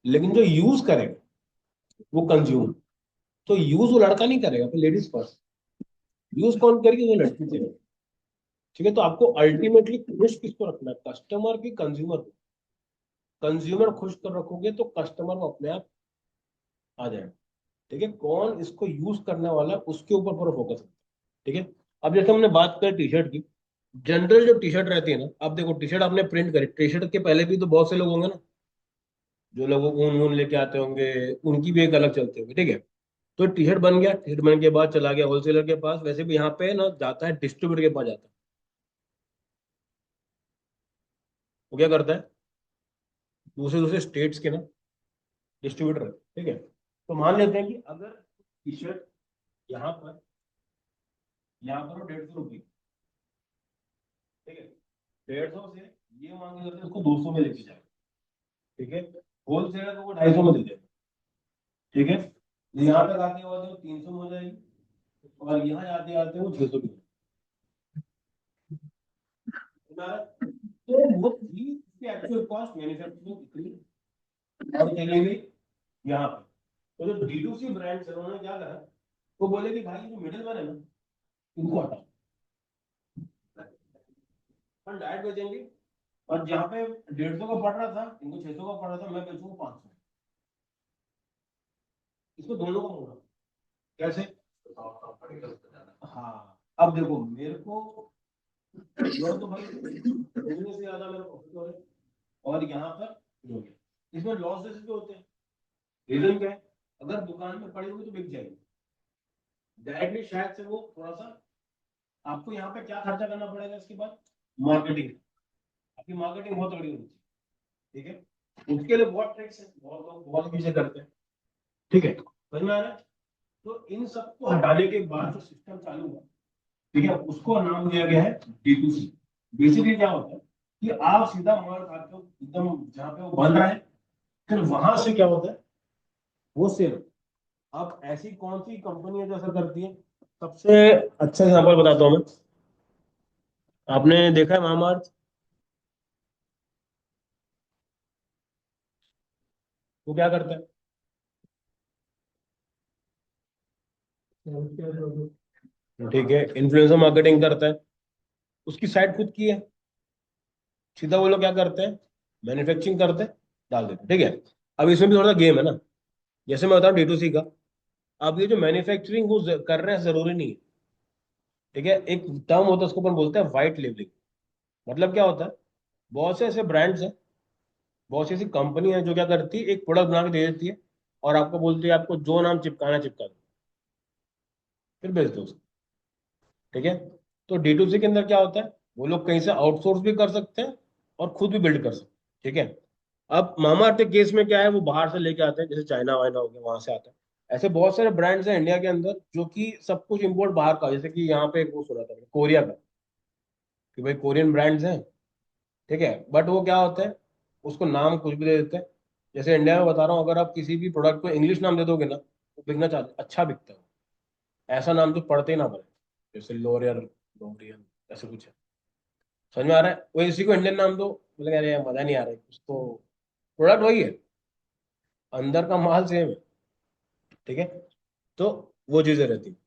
लेकिन जो यूज करेगा वो कंज्यूमर। तो यूज वो लड़का नहीं करेगा, तो लेडीज फर्स्ट। यूज कौन करेगी, वो लड़की करेगी। ठीक है, तो आपको अल्टीमेटली खुश किसको रखना है, कस्टमर की कंज्यूमर को? कंज्यूमर खुश कर रखोगे तो कस्टमर को अपने आप आ जाएगा। ठीक है, कौन इसको यूज करने वाला है, उसके ऊपर पूरा फोकस है। ठीक है, अब जैसे हमने बात करी टी शर्ट की, जनरल जो टी शर्ट रहती है ना, अब देखो टी शर्ट आपने प्रिंट करी, टी शर्ट के पहले भी तो बहुत से लोग होंगे ना, जो लोग ऊन वून लेके आते होंगे, उनकी भी एक अलग चलती होगी। ठीक है, तो टी शर्ट बन गया, टी शर्ट बनने के बाद चला गया होलसेलर के पास, वैसे भी यहाँ पे ना जाता है डिस्ट्रीब्यूटर के पास जाता है। वो क्या करता है, दूसरे दूसरे स्टेट्स के ना डिस्ट्रीब्यूटर है। ठीक है, तो मान लेते हैं कि अगर टी शर्ट यहाँ पर 150 रुपये। ठीक है, 150 से ये मान के चलते हैं उसको 200 में लेके जाए। ठीक है, होलसेलर को वो 250 में दे देगा। ठीक है, यहाँ तक आते आते वो 300 में हो जाएगी, और यहाँ आते आते वो 600 की। तो वो चीज की एक्चुअल कॉस्ट मैन्युफैक्चरिंग कितनी और चलेगी यहाँ पे। तो जो D2C ब्रांड्स है उन्होंने क्या करा, वो बोले कि भाई जो मिडिल मैन है ना, इनको हटाओ, हम डायरेक्ट बेचेंगे। और जहाँ पे 150 का पड़ रहा था, इनको 600 का पड़ रहा था, मैं बेचूंगा 500। इसको दोनों का मोड़ा कैसे? हाँ, अब देखो मेरे को जो तो भाई बिजनेस से ज्यादा मेरा प्रॉफिट हो रहा है, और यहाँ पर जो है इसमें लॉस जैसे जो होते हैं। रीजन क्या है, अगर दुकान में पड़ी हुई तो बिक जाएगी डायरेक्टली, शायद से वो थोड़ा सा आपको यहाँ पे क्या खर्चा करना पड़ेगा इसके बाद, मार्केटिंग। आपकी मार्केटिंग बहुत तगड़ी होनी चाहिए। ठीक है, उसके लिए बहुत ट्रिक्स है, बहुत लोग बहुत चीजें करते हैं। ठीक है, समझ में आ रहा है? तो इन सबको हटाने के बाद जो सिस्टम चालू हुआ, ठीक है, उसको नाम दिया गया है D2C। बेसिकली क्या होता है कि आप सीधा माल खाते हो एकदम जहाँ पे वो बन रहा है, फिर वहां से क्या होता है, वो सेल। अब ऐसी कौन सी कंपनी है जो ऐसा करती है? सबसे अच्छा एग्जांपल बताता हूँ मैं। आपने देखा है महामार्ट? वो क्या करता है? और क्या जरूरत। ठीक है, इन्फ्लुएंसर मार्केटिंग करता है, उसकी साइट खुद की है। सीधा वो लोग क्या करते हैं, मैन्युफैक्चरिंग करते हैं, डाल देते हैं। ठीक है, अब इसमें भी थोड़ा सा गेम है ना, जैसे मैं बताऊँ D2C का। अब ये जो मैन्युफैक्चरिंग वो कर रहे हैं जरूरी नहीं है। ठीक है, एक टर्म होता है उसको अपन बोलते हैं व्हाइट लेबलिंग। मतलब क्या होता है, बहुत से ऐसे ब्रांड्स हैं, बहुत सी ऐसी कंपनी है जो क्या करती है, एक प्रोडक्ट बना के दे देती है, और आपको बोलती है आपको जो नाम चिपकाना है चिपका दो, फिर बेच दो उसको। ठीक है, तो D2C के अंदर क्या होता है, वो लोग कहीं से आउटसोर्स भी कर सकते हैं और खुद भी बिल्ड कर सकते हैं। ठीक है, अब मामा अर्थ के केस में क्या है, वो बाहर से लेके आते हैं, जैसे चाइना वाइना हो गया, वहां से आता है। ऐसे बहुत सारे ब्रांड्स हैं इंडिया के अंदर जो कि सब कुछ इंपोर्ट बाहर का, जैसे कि यहाँ पे एक वो सुना था मैंने, कोरिया का, कि भाई कोरियन ब्रांड्स हैं, ठीक है, बट वो क्या होता है, उसको नाम कुछ भी दे देते हैं। जैसे इंडिया में बता रहा हूँ, अगर आप किसी भी प्रोडक्ट को इंग्लिश नाम दे दोगे ना, वो बिकना अच्छा बिकता है। ऐसा नाम जो पढ़ते ही ना पड़े, जैसे लोरियल, लोरियल, ऐसे कुछ है। समझ में आ रहा है? वो इसी को इंडियन नाम दो, बोले अरे यार मजा नहीं आ रहा है उसको, प्रोडक्ट वही है, अंदर का माल सेम है, ठीक है। तो वो चीजें रहती हैं।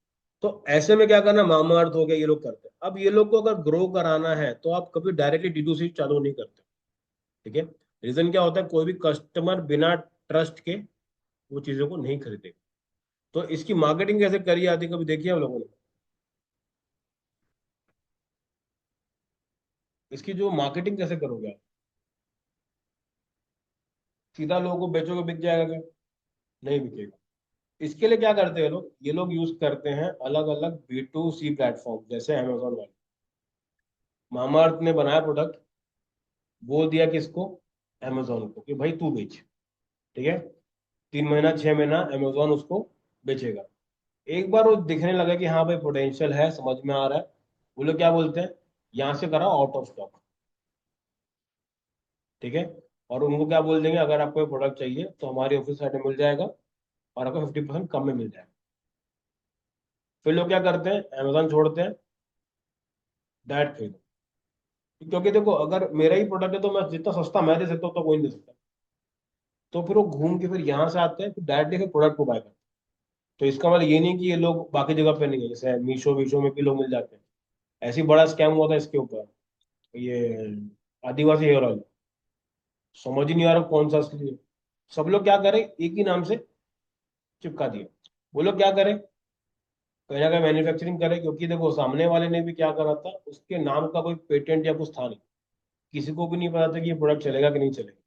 तो ऐसे में क्या करना, मामा अर्थ हो गया, ये लोग करते हैं। अब ये लोग को अगर ग्रो कराना है तो आप कभी डायरेक्टली D2C चालू नहीं करते, ठीक है। रीजन क्या होता है, कोई भी कस्टमर बिना ट्रस्ट के वो चीजों को नहीं खरीदेगा। तो इसकी मार्केटिंग कैसे करी जाती है, कभी देखिए आप लोगों ने? इसकी जो मार्केटिंग कैसे करोगे आप? सीधा लोगों को बेचोगे, बिक जाएगा क्या? नहीं बिकेगा। इसके लिए क्या करते हैं लोग, ये लोग यूज करते हैं अलग अलग B2C प्लेटफॉर्म, जैसे अमेजोन वाले। मामा अर्थ ने बनाया प्रोडक्ट, बोल दिया किसको, अमेजोन को, कि भाई तू बेच, ठीक है। 3 महीना 6 महीना अमेजोन उसको बेचेगा। एक बार वो दिखने लगा कि हाँ भाई पोटेंशियल है, समझ में आ रहा है, वो लोग क्या बोलते हैं, यहाँ से कराओ आउट ऑफ स्टॉक, ठीक है। और उनको क्या बोल देंगे, अगर आपको प्रोडक्ट चाहिए तो हमारी ऑफिस साइड में मिल जाएगा, और आपको 50% कम में मिल जाएगा। फिर लोग क्या करते हैं, अमेजोन छोड़ते हैं, डायरेक्ट खरीदो। क्योंकि देखो, अगर मेरा ही प्रोडक्ट है तो मैं जितना सस्ता मैं दे सकता हूँ तो कोई नहीं दे सकता। तो फिर वो घूम के फिर यहाँ से आते हैं, फिर डायरेक्टली फिर प्रोडक्ट को बाय करते हैं। तो इसका मतलब ये नहीं कि ये लोग बाकी जगह पे नहीं है, जैसे मीशो वीशो में भी लोग मिल जाते हैं। ऐसी बड़ा स्कैम हुआ था इसके ऊपर, ये आदिवासी हेयर ऑयल, समझ ही नहीं आ रहा कौन सा असली है। सब लोग क्या करें, एक ही नाम से चिपका दिया। वो लोग क्या करें, कहीं ना कहीं मैन्युफैक्चरिंग करें, क्योंकि देखो सामने वाले ने भी क्या करा था, उसके नाम का कोई पेटेंट या कुछ था नहीं, किसी को भी नहीं पता था कि ये प्रोडक्ट चलेगा कि नहीं चलेगा।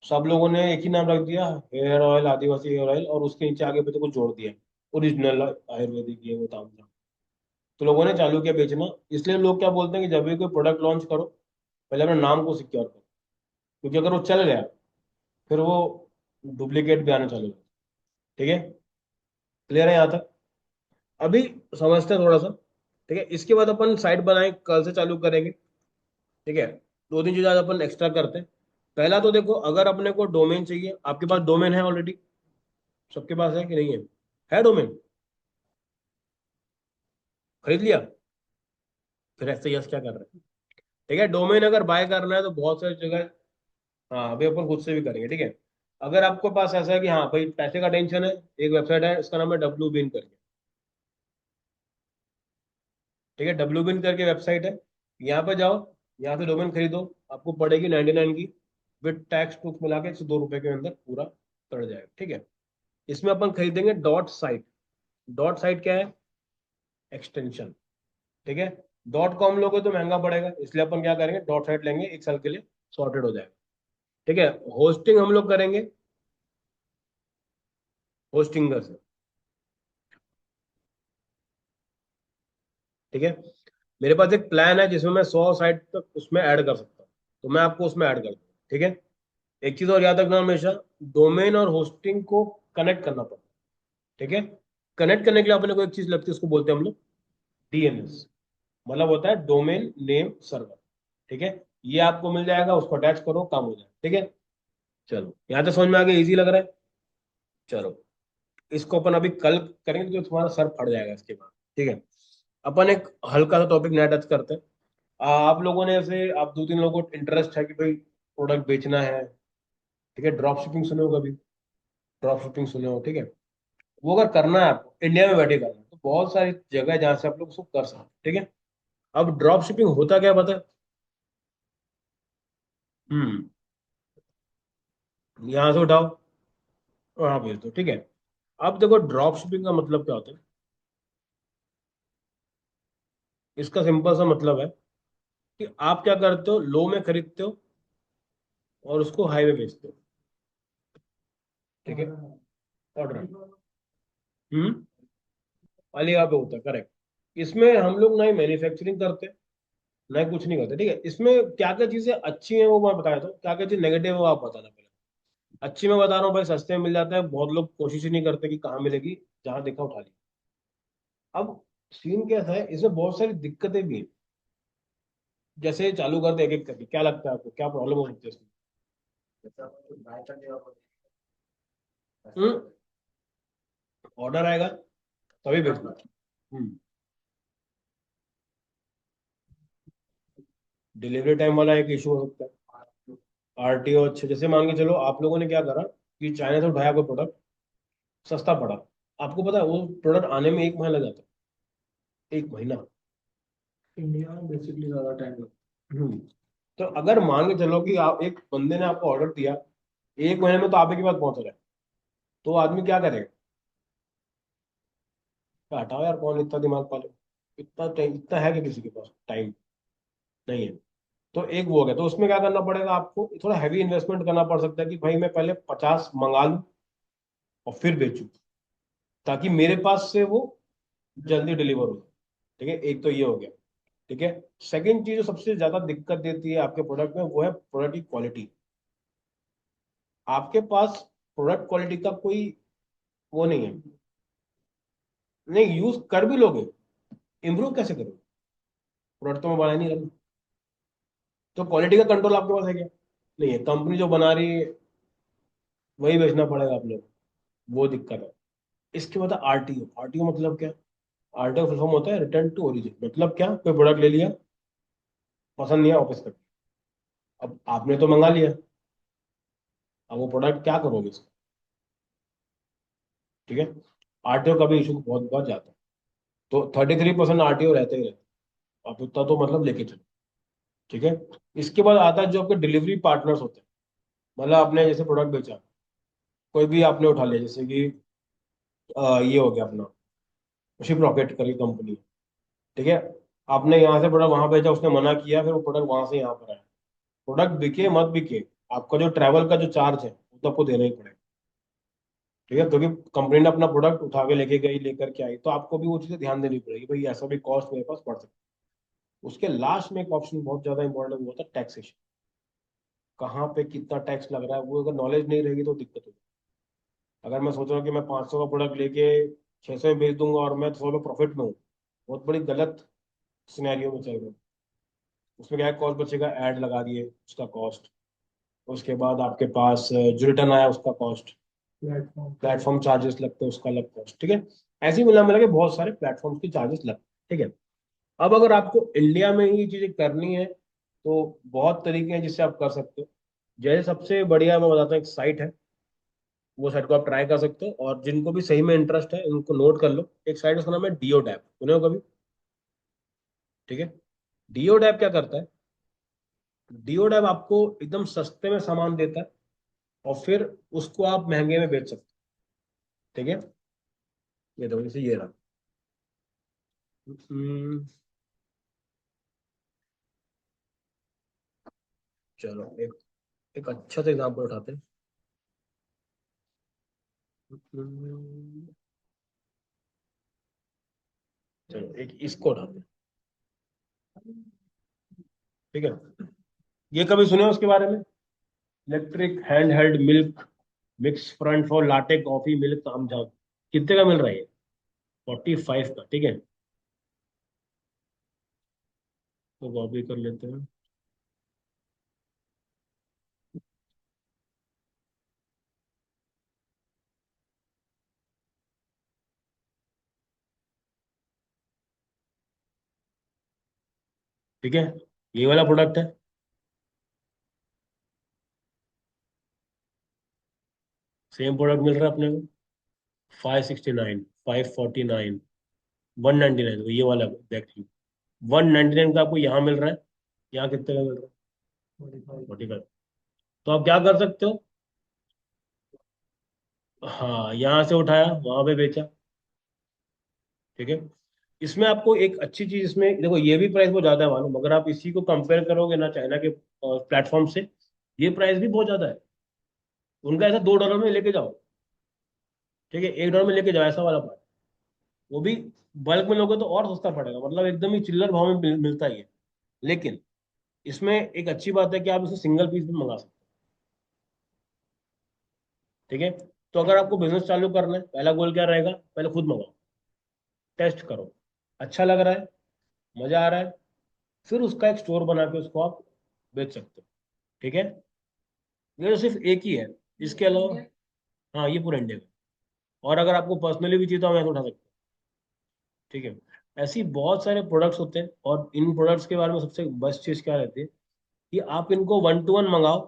सब लोगों ने एक ही नाम रख दिया, हेयर ऑयल, आदिवासी हेयर ऑयल, और उसके नीचे आगे पे तो कुछ जोड़ दिया, ओरिजिनल आयुर्वेदिक ये वो ताम झाम। तो लोगों ने चालू किया बेचना। इसलिए लोग क्या बोलते हैं कि जब भी कोई प्रोडक्ट लॉन्च करो, पहले अपने नाम को सिक्योर करो, क्योंकि अगर वो चल गया फिर वो डुप्लीकेट भी आना चालू हो। ठीक है, क्लियर है यहाँ तक? अभी समझते हैं थोड़ा सा, ठीक है। इसके बाद अपन साइट बनाए, कल से चालू करेंगे, ठीक है। 2 3 चीजें आज अपन एक्स्ट्रा करते हैं। पहला तो देखो, अगर अपने को डोमेन चाहिए, आपके पास डोमेन है ऑलरेडी? सबके पास है कि नहीं है डोमेन? खरीद लिया? फिर ऐसे यस क्या कर रहे हैं? ठीक है, डोमेन अगर बाय करना है तो बहुत सारी जगह, हाँ अभी अपन खुद से भी करेंगे, ठीक है। अगर आपको पास ऐसा है कि हाँ भाई पैसे का टेंशन है, एक वेबसाइट है, इसका नाम है W बिन करके, ठीक है। W बिन करके वेबसाइट है, यहाँ पे जाओ, यहाँ से डोमेन खरीदो, आपको पड़ेगी 99 की, विद टैक्स टूक्स मिला के 102 रुपए के अंदर पूरा पड़ जाएगा, ठीक है। इसमें अपन खरीदेंगे डॉट साइट। डॉट साइट क्या है, एक्सटेंशन, ठीक है। डॉट कॉम लोगे तो महंगा पड़ेगा, इसलिए अपन क्या करेंगे, डॉट साइट लेंगे, 1 साल के लिए सॉर्टेड हो जाएगा, ठीक है। होस्टिंग हम लोग करेंगे होस्टिंगर से, ठीक है। मेरे पास एक प्लान है जिसमें मैं 100 साइट तक उसमें ऐड कर सकता हूँ, तो मैं आपको उसमें ऐड कर दूँ, ठीक है। एक चीज और याद रखना हमेशा, डोमेन और होस्टिंग को कनेक्ट करना पड़ता है, ठीक है। कनेक्ट करने के लिए अपने को एक चीज लगती है, उसको बोलते हैं हम लोग DNS, मतलब होता है डोमेन नेम सर्वर, ठीक है। ये आपको मिल जाएगा, उसको अटैच करो, काम हो जाएगा, ठीक है। चलो यहाँ तक समझ में आ गया, इजी लग रहा है? चलो, इसको अपन अभी कल करेंगे तो तुम्हारा सर फट जाएगा इसके बाद, ठीक है। अपन एक हल्का सा टॉपिक नया टच करते हैं। आप लोगों ने ऐसे, आप 2 3 लोगों को इंटरेस्ट है कि भाई प्रोडक्ट बेचना है, ठीक है, ड्रॉप शिपिंग सुने हो कभी? ड्रॉप शिपिंग सुने हो, ठीक है। वो अगर करना है आपको, इंडिया में बैठे करना है, तो बहुत सारी जगह है जहाँ से आप लोग उसको कर सकते हैं, ठीक है। अब ड्रॉप शिपिंग होता क्या है पता है? हम्म, यहाँ से उठाओ और वहाँ भेज दो, ठीक है। अब देखो ड्रॉप शिपिंग का मतलब क्या होता है, इसका सिंपल सा मतलब है कि आप क्या करते हो, लो में खरीदते हो और उसको हाई में बेचते हो, ठीक है। ऑर्डर, हम्म, वाली यहाँ पे होता है, करेक्ट। इसमें हम लोग ना ही मैन्युफैक्चरिंग करते हैं, नहीं कुछ नहीं करते, ठीक है। इसमें क्या क्या चीजें अच्छी हैं वो मैं बता देता हूँ, क्या क्या चीज नेगेटिव है वो आप बताना पहले। अच्छी मैं बता रहा हूँ भाई, सस्ते में मिल जाता है, बहुत लोग कोशिश ही नहीं करते कि कहाँ मिलेगी, जहां देखा उठा ली। अब सीन कैसा है, इसमें बहुत सारी दिक्कतें भी हैं। जैसे चालू करते एक एक करके, क्या लगता है आपको क्या प्रॉब्लम हो सकती है इसमें? हम्म, ऑर्डर आएगा तभी भेजना। हम्म, डिलीवरी टाइम वाला एक इशू हो सकता है। आरटीओ, अच्छा जैसे मान के चलो आप लोगों ने क्या करा कि चाइना से उठाया कोई प्रोडक्ट, सस्ता पड़ा, आपको पता है वो प्रोडक्ट आने में 1 महीना लग जाता है, 1 महीना। इंडिया में बेसिकली ज्यादा टाइम लगता हम्म, तो अगर मान के चलो कि आप एक बंदे ने आपको ऑर्डर दिया, 1 महीने में तो आप ही के पास पहुंच रहा है, तो आदमी क्या करेगा? तो हटाओ यार, कौन इतना दिमाग पाले, इतना टाइम इतना है कि किसी के पास टाइम नहीं है। तो एक वो हो गया, तो उसमें क्या करना पड़ेगा आपको, थोड़ा हैवी इन्वेस्टमेंट करना पड़ सकता है कि भाई मैं पहले 50 मंगा लूं और फिर बेचूं, ताकि मेरे पास से वो जल्दी डिलीवर हो। ठीक है, एक तो ये हो गया। ठीक है, सेकंड चीज जो सबसे ज्यादा दिक्कत देती है आपके प्रोडक्ट में, वो है प्रोडक्ट की क्वालिटी। आपके पास प्रोडक्ट क्वालिटी का कोई वो नहीं है, नहीं यूज कर भी लोगे, इम्प्रूव कैसे करोगे? प्रोडक्ट तो मैं बना ही नहीं रहा। तो क्वालिटी का कंट्रोल आपके पास है क्या? नहीं है, कंपनी जो बना रही है वही बेचना पड़ेगा आप लोग, वो दिक्कत है। इसके बाद आरटीओ, आरटीओ मतलब क्या? आरटीओ फुल फॉर्म होता है रिटर्न टू ओरिजिन। मतलब क्या, कोई प्रोडक्ट ले लिया, पसंद नहीं आया, वापस कर दिया। अब आपने तो मंगा लिया, अब वो प्रोडक्ट क्या करोगे इसका? ठीक है, आरटीओ का भी इशू बहुत बार जाता है। तो 33% आरटीओ रहते ही रहते हैं। आप इतना तो मतलब लेके चलो। ठीक है, इसके बाद आता है जो आपके डिलीवरी पार्टनर्स होते हैं। मतलब आपने जैसे प्रोडक्ट बेचा, कोई भी आपने उठा लिया, जैसे कि ये हो गया अपना शिप रॉकेट करके कंपनी। ठीक है, आपने यहाँ से प्रोडक्ट वहां भेजा, उसने मना किया, फिर वो प्रोडक्ट वहां से यहाँ पर आया। प्रोडक्ट बिके मत बिके, आपका जो ट्रैवल का जो चार्ज है वो तो आपको देना ही पड़ेगा। ठीक है, क्योंकि कंपनी ने अपना प्रोडक्ट उठा के लेके गई, लेकर के आई, तो आपको भी वो चीजें ध्यान देनी पड़ेगी, भाई ऐसा भी कॉस्ट मेरे पास पड़ सकता है। उसके लास्ट में एक ऑप्शन बहुत ज्यादा इंपॉर्टेंट, वो होता है टैक्सेशन। कहाँ पे कितना टैक्स लग रहा है, वो अगर नॉलेज नहीं रहेगी तो दिक्कत होगी। अगर मैं सोच रहा हूँ कि मैं 500 का प्रोडक्ट लेके 600 में बेच दूंगा और मैं 100 में प्रॉफिट में हूँ, बहुत बड़ी गलत सिनेरियो में चल रहा हूँ। उसमें क्या कॉस्ट बचेगा, ऐड लगा दिए उसका कॉस्ट, उसके बाद आपके पास जो रिटर्न आया उसका कॉस्ट, प्लेटफॉर्म पे। प्लेटफॉर्म चार्जेस लगते हैं उसका अलग कॉस्ट। ठीक है, ऐसे ही मिला मिला के बहुत सारे प्लेटफॉर्म की चार्जेस लगते हैं। ठीक है, अब अगर आपको इंडिया में ही चीजें करनी है तो बहुत तरीके हैं जिससे आप कर सकते हो। जैसे सबसे बढ़िया मैं बताता हूँ, एक साइट है, वो साइट को आप ट्राई कर सकते हो, और जिनको भी सही में इंटरेस्ट है उनको नोट कर लो। एक साइट उसका नाम है डिओडैप, सुने हो कभी? ठीक है, डिओडैप क्या करता है, डिओडैप आपको एकदम सस्ते में सामान देता है और फिर उसको आप महंगे में बेच सकते हो। ठीक है, ये देखो जैसे ये रहा। हम्म, चलो एक एक अच्छा सा एग्जांपल उठाते हैं। हम्म, चलो एक इसको उठाते हैं। ठीक है, ये कभी सुने हो उसके बारे में? Electric hand held milk mix front for latte coffee milk आम जाम, कितने का मिल रहा है ये? 45 का। ठीक है, तो कॉपी कर लेते हैं। ठीक है, ये वाला प्रोडक्ट है, सेम प्रोडक्ट मिल रहा है अपने को 569, 549, 199, ये वाला एग्जैक्टली 199 का आपको यहाँ मिल रहा है। यहाँ कितने का मिल रहा है? 45। 45। तो आप क्या कर सकते हो, हाँ यहाँ से उठाया वहां पे बेचा। ठीक है, इसमें आपको एक अच्छी चीज, इसमें देखो ये भी प्राइस बहुत ज्यादा है मालूम, अगर आप इसी को कंपेयर करोगे ना चाइना के प्लेटफॉर्म से, ये प्राइस भी बहुत ज्यादा है। उनका ऐसा $2 में लेके जाओ, ठीक है, $1 में लेके जाओ ऐसा वाला पार्ट, वो भी बल्क में लोगे तो और सस्ता पड़ेगा, मतलब एकदम ही चिल्लर भाव में मिलता ही है। लेकिन इसमें एक अच्छी बात है कि आप इसे सिंगल पीस भी मंगा सकते हैं, ठीक है। तो अगर आपको बिजनेस चालू करना है, पहला गोल क्या रहेगा, पहले खुद मंगाओ, टेस्ट करो, अच्छा लग रहा है, मजा आ रहा है, फिर उसका एक स्टोर बना के उसको आप बेच सकते हो, ठीक है। ये तो सिर्फ एक ही है, इसके अलावा, हाँ ये पूरा इंडिया का। और अगर आपको पर्सनली भी चाहिए तो हम ऐसे उठा सकते हैं, ठीक है। ऐसी बहुत सारे प्रोडक्ट्स होते हैं, और इन प्रोडक्ट्स के बारे में सबसे बेस्ट चीज़ क्या रहती है कि आप इनको 1 to 1 मंगाओ,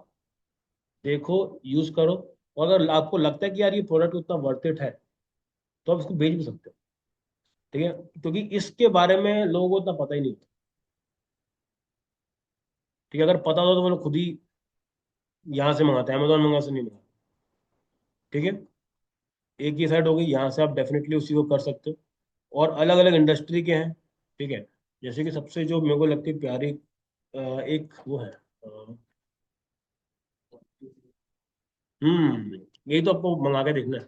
देखो, यूज करो, और अगर आपको लगता है कि यार ये प्रोडक्ट उतना वर्थ इट है, तो आप इसको बेच भी सकते हो, ठीक है। क्योंकि इसके बारे में लोगों को इतना पता ही नहीं होता, ठीक है। अगर पता हो तो वो लोग खुद ही यहाँ से मंगाते हैं, अमेजोन मंगा से नहीं मंगाते, ठीक है। एक ही साइड हो गई, यहाँ से आप डेफिनेटली उसी को कर सकते हो। और अलग अलग इंडस्ट्री के हैं, ठीक है। जैसे कि सबसे जो मेरे को लगती है प्यारी, एक वो है, यही तो आपको मंगा के देखना है।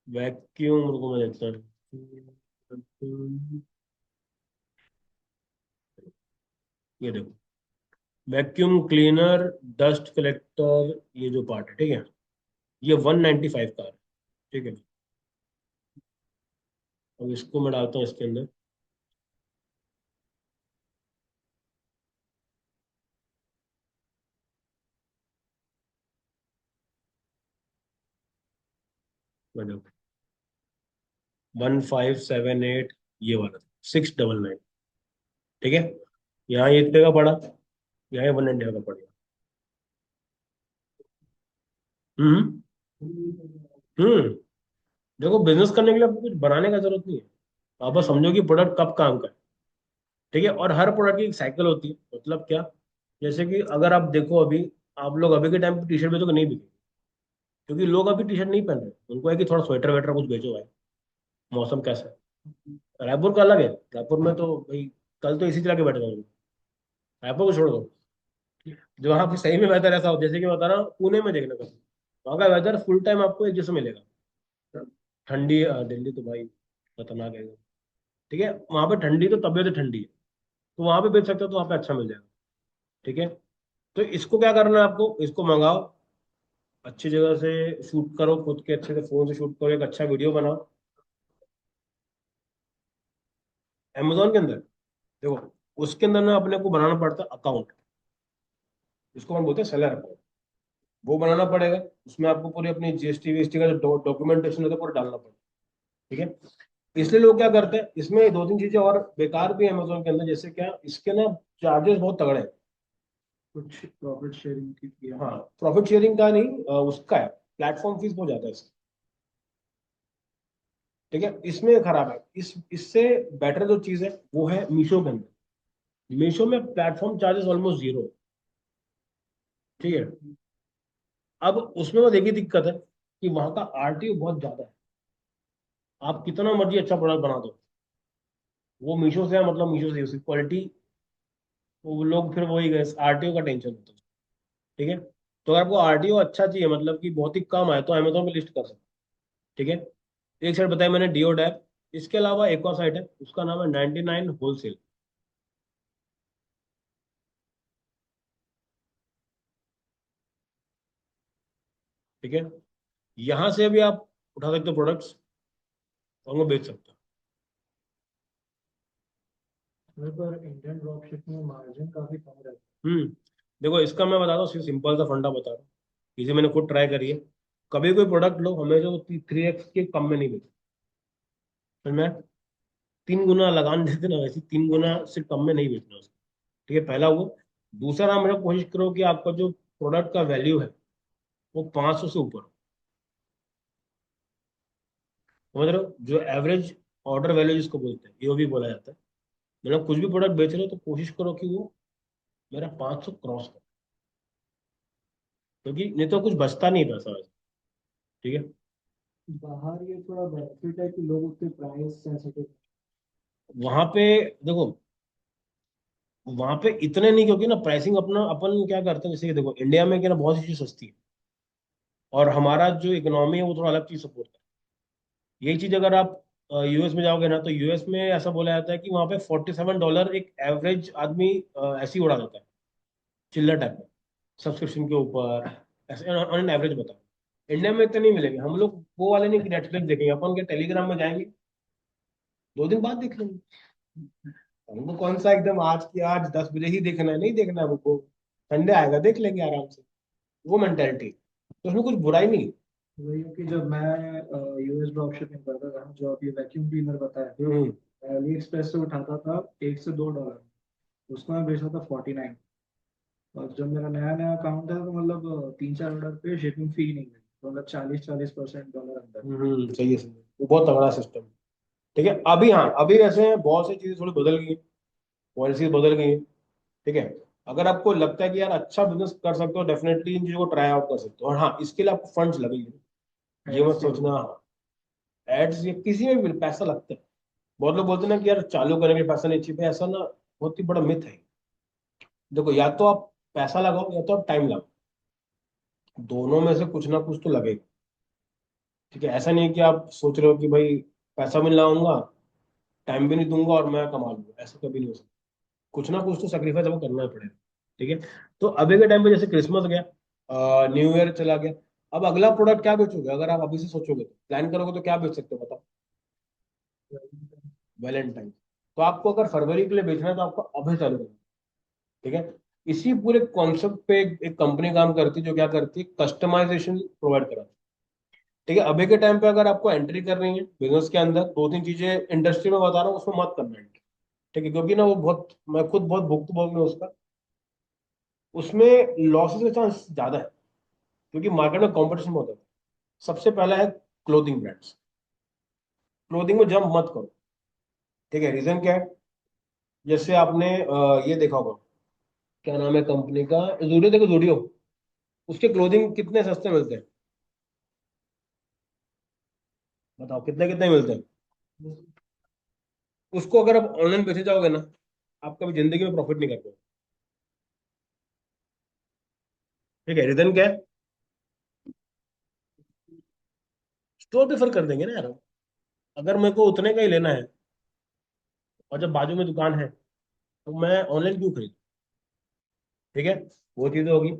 वैक्यूम, रुको मैं देखता हूँ, ये देखो, वैक्यूम क्लीनर डस्ट कलेक्टर, ये जो पार्ट है, ठीक है, ये 195 का है, ठीक है। अब इसको मैं डालता हूँ इसके अंदर, मैं देखो, 1578, ये वाला 699, ठीक है। यहाँ ये इतने का पड़ा, यहाँ ये 190 का पड़ेगा। हम्म। हम्म। देखो, बिजनेस करने के लिए आपको कुछ बनाने का जरूरत नहीं है, आप बस समझो कि प्रोडक्ट कब काम का है, ठीक है। और हर प्रोडक्ट की एक साइकिल होती है, मतलब क्या, जैसे कि अगर आप देखो अभी, आप लोग अभी के टाइम पे टी शर्ट बेचोगे, नहीं बिकेगी, क्योंकि लोग अभी टी शर्ट नहीं पहन रहे, उनको है कि थोड़ा स्वेटर वेटर कुछ बेचो भाई, मौसम कैसा है। रायपुर का अलग है, रायपुर में तो भाई कल तो इसी चला के बैठे थे, रायपुर को छोड़ दो, जो वहाँ पे सही में वेदर ऐसा हो, जैसे कि मैं बता रहा हूँ पुणे में देखने का, वहाँ का वेदर फुल टाइम आपको एक जैसा मिलेगा। ठंडी, दिल्ली तो भाई खतरनाक है, ठीक है। वहाँ पे ठंडी तो तबीयत ठंडी है, तो वहाँ पे बेच सकते हो, तो वहाँ पे अच्छा मिल जाएगा, ठीक है। तो इसको क्या करना है आपको, इसको मंगाओ, अच्छी जगह से शूट करो, खुद के अच्छे से फोन से शूट करो, एक अच्छा वीडियो बनाओ। अमेजोन के अंदर देखो, उसके अंदर ना अपने को बनाना पड़ता है अकाउंट, जिसको हम बोलते हैं सेलर अकाउंट, वो बनाना पड़ेगा। उसमें आपको पूरी अपनी जीएसटी वीएसटी का जो डॉक्यूमेंटेशन होता है पूरा डालना पड़ेगा, ठीक है। इसलिए लोग क्या करते हैं, इसमें दो तीन चीजें और बेकार भी है अमेजोन के अंदर, जैसे क्या, इसके ना चार्जेस बहुत तगड़े हैं। कुछ प्रॉफिट शेयरिंग की किया। हाँ, प्रॉफिट शेयरिंग का नहीं, उसका है, प्लेटफॉर्म फीस बहुत ज्यादा है इसका, ठीक है। इसमें खराब है, इससे बेटर जो चीज है वो है मीशो के अंदर। मीशो में प्लेटफॉर्म चार्जेस ऑलमोस्ट जीरो, ठीक है। अब उसमें बस एक ही दिक्कत है कि वहां का आरटीओ बहुत ज्यादा है, आप कितना मर्जी अच्छा प्रोडक्ट बना दो, वो मीशो से है, मतलब मीशो से उसकी क्वालिटी, वो लोग फिर वही गए, आरटीओ का टेंशन होता है, ठीक है। तो अगर आपको आरटीओ अच्छा चाहिए, मतलब कि बहुत ही कम आए, तो अमेजोन पे लिस्ट कर सकते हैं, ठीक है। एक साइट बताया मैंने, डिओ डैप, इसके अलावा एक और साइट है, उसका नाम है 99 होलसेल, ठीक है। यहाँ से भी आप उठा सकते हो प्रोडक्ट्स, और उनको बेच सकते पर इंडियन ड्रॉपशिप में मार्जिन काफी कम रहता हो। देखो, इसका मैं बताता हूँ, सिंपल सा फंडा बता रहा हूँ, इसे मैंने खुद ट्राई करी है। कभी कोई प्रोडक्ट लो, हमें जो 3x के कम में नहीं बेचो, फिर मैं 3 गुना लगान देते ना, वैसे 3 गुना से कम में नहीं बेचना उसको, ठीक है, पहला वो। दूसरा, हमेशा कोशिश करो कि आपका जो प्रोडक्ट का वैल्यू है वो 500 से ऊपर हो, समझ रहे हो, जो एवरेज ऑर्डर वैल्यू जिसको बोलते हैं, ये भी बोला जाता है। मतलब कुछ भी प्रोडक्ट बेच रहे हो तो कोशिश करो कि वो मेरा 500 क्रॉस करे, क्योंकि नहीं तो कुछ बचता नहीं पैसा वैसे, ठीक है। है। बाहर ये थोड़ा बेनिफिट है कि लोग उतने प्राइस सेंसिटिव। वहां पे देखो, वहां पे इतने नहीं, क्योंकि ना प्राइसिंग अपना अपन क्या करते हैं, जैसे कि देखो इंडिया में क्या ना, बहुत सी चीज सस्ती है, और हमारा जो इकोनॉमी है वो थोड़ा अलग चीज सपोर्ट करता है। यही चीज अगर आप यूएस में जाओगे ना, तो यूएस में ऐसा बोला जाता है कि वहां पे $47 एक एवरेज आदमी ऐसे ही उड़ा देता है, चिल्लर टाइप में, सब्सक्रिप्शन के ऊपर, ऐसे ऑन एन एवरेज बताओ। इंडिया में इतने नहीं मिलेंगे। हम लोग वो वाले नहीं कि नेटफ्लिक्स देखेंगे, अपन के टेलीग्राम में जाएंगे, 2 दिन बाद देख लेंगे। हमको कौन सा एकदम आज की आज 10 बजे ही देखना है, नहीं देखना है हमको, संडे आएगा देख लेंगे आराम से, वो मेंटेलिटी। तो उसमें कुछ बुराई नहीं। वही है कि जब मैं यूएस ड्रॉप शिपिंग करता था, जो आप ये वैक्यूम क्लीनर बताया, हम्म। अली एक्सप्रेस से उठाता था $1 से $2, उसको मैं बेचता था 49। और जब मेरा नया नया अकाउंट था तो मतलब 3-4 ऑर्डर पे शिपिंग फी नहीं लगी, तो मतलब 40-40% डॉलर अंदर। सही है, सही है, वो बहुत तगड़ा सिस्टम। ठीक है, अभी हाँ, अभी वैसे बहुत सी चीजें थोड़ी बदल गई, पॉलिसी बदल गई है। ठीक है, अगर आपको लगता है कि यार अच्छा बिजनेस कर सकते हो, डेफिनेटली इन चीजों को ट्राई आउट कर सकते हो। और हाँ, इसके लिए आपको फंड्स लगेंगे, ये मत एड्स के सोचना। लिए। एड्स या किसी में भी पैसा लगता है। बहुत लोग बोलते हैं ना कि यार चालू करेंगे पैसा नहीं चाहिए, ऐसा ना, बहुत ही बड़ा मिथ है। देखो, या तो आप पैसा लगाओ या तो आप टाइम लगाओ, दोनों में से कुछ ना कुछ तो लगेगा। ठीक है, ऐसा नहीं है कि आप सोच रहे हो कि भाई पैसा भी नहीं लगाऊंगा, टाइम भी नहीं दूंगा और मैं कमा लूंगा, ऐसा कभी नहीं हो सकता। कुछ ना कुछ तो सेक्रीफाइस आपको करना ही पड़ेगा। ठीक है, तो अभी के टाइम पे जैसे क्रिसमस गया, न्यू ईयर चला गया, अब अगला प्रोडक्ट क्या बेचोगे? अगर आप अभी से सोचोगे, तो प्लान करोगे, तो क्या बेच सकते हो बताओ? वैलेंटाइन। तो आपको अगर फरवरी के लिए बेचना है तो आपको अभी चालू करना है। ठीक है, इसी पूरे कॉन्सेप्ट पे एक कंपनी काम करती है, जो क्या करती है, कस्टमाइजेशन प्रोवाइड कराती है। ठीक है, अभी के टाइम पे अगर आपको एंट्री करनी है बिजनेस के अंदर, 2-3 चीजें इंडस्ट्री में बता रहा हूँ, उसमें मत करना एंट्री। ठीक है, क्योंकि ना वो बहुत, मैं खुद बहुत भुगत में उसका, उसमें लॉसेस का चांस ज्यादा है, क्योंकि मार्केट में कंपटीशन बहुत है। सबसे पहला है क्लोथिंग ब्रांड्स। क्लोथिंग में जंप मत करो। ठीक है, रीजन क्या है? जैसे आपने ये देखा होगा, क्या नाम है कंपनी का, जूडियो, देखो जूडियो, उसके क्लोथिंग कितने सस्ते मिलते हैं? बताओ कितने कितने मिलते हैं? उसको अगर आप ऑनलाइन बेचे जाओगे ना, आप कभी जिंदगी में प्रॉफिट नहीं कर पाओगे। ठीक है, रीजन क्या है? स्टोर प्रेफर कर देंगे ना यार। अगर मेरे को उतने का ही लेना है और जब बाजू में दुकान है, तो मैं ऑनलाइन क्यों खरीदूं? ठीक है, वो चीजें होगी।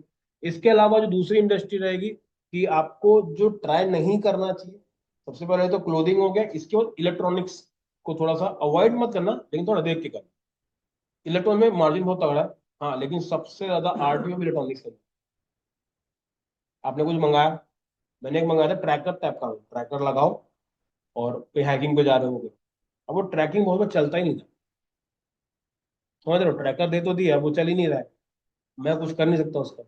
इसके अलावा जो दूसरी इंडस्ट्री रहेगी, कि आपको जो ट्राई नहीं करना चाहिए, सबसे पहले तो क्लोथिंग हो गया, इसके बाद इलेक्ट्रॉनिक्स को थोड़ा सा अवॉइड मत करना, लेकिन थोड़ा देख के करना। इलेक्ट्रॉनिक में मार्जिन बहुत तगड़ा है। हाँ, लेकिन सबसे ज्यादा आरटीओ भी इलेक्ट्रॉनिक्स का है। आपने कुछ मंगाया, मैंने एक मंगाया था ट्रैकर टाइप का, ट्रैकर लगाओ और कहीं हाइकिंग पे जा रहे हो, अब वो ट्रैकिंग बहुत में चलता ही नहीं था। समझ रहे हो, ट्रैकर दे तो दिया, वो चल ही नहीं रहा है, मैं कुछ कर नहीं सकता उसका।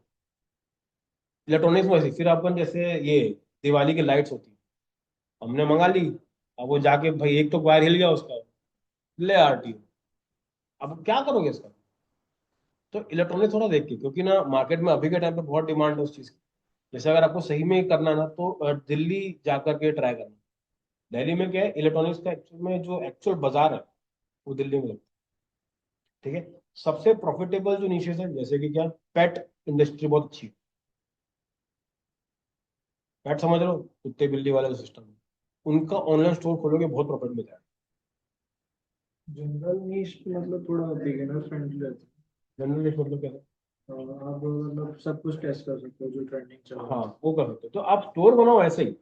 इलेक्ट्रॉनिक्स में ऐसे फिर अपन जैसे ये दिवाली की लाइट्स होती है, हमने मंगा ली, अब वो जाके भाई एक तो वायर हिल गया उसका, ले आरटीओ, अब क्या करोगे इसका? तो इलेक्ट्रॉनिक थोड़ा देख के, क्योंकि ना मार्केट में अभी के टाइम पे बहुत डिमांड है उस चीज की। जैसे अगर आपको सही में करना है ना, तो दिल्ली जाकर के ट्राई करना। दिल्ली में क्या है, इलेक्ट्रॉनिक्स का एक्चुअल में जो एक्चुअल बाजार है, वो दिल्ली में लगता है। ठीक है, सबसे प्रॉफिटेबल जो निशेस है, जैसे कि क्या, पेट इंडस्ट्री बहुत अच्छी है। पेट समझ रहे हो, कुत्ते बिल्ली वाला जो सिस्टम है, उनका ऑनलाइन स्टोर खोलोगे बहुत प्रॉफिट मिलता है। जनरल नीश मतलब थोड़ा बिगिनर फ्रेंडली रहता जनरल निश मतलब क्या है? है। आप मतलब सब कुछ टेस्ट कर सकते हो जो ट्रेंडिंग चल रहा हाँ, है। वो कर सकते हो, तो आप स्टोर बनाओ ऐसे ही,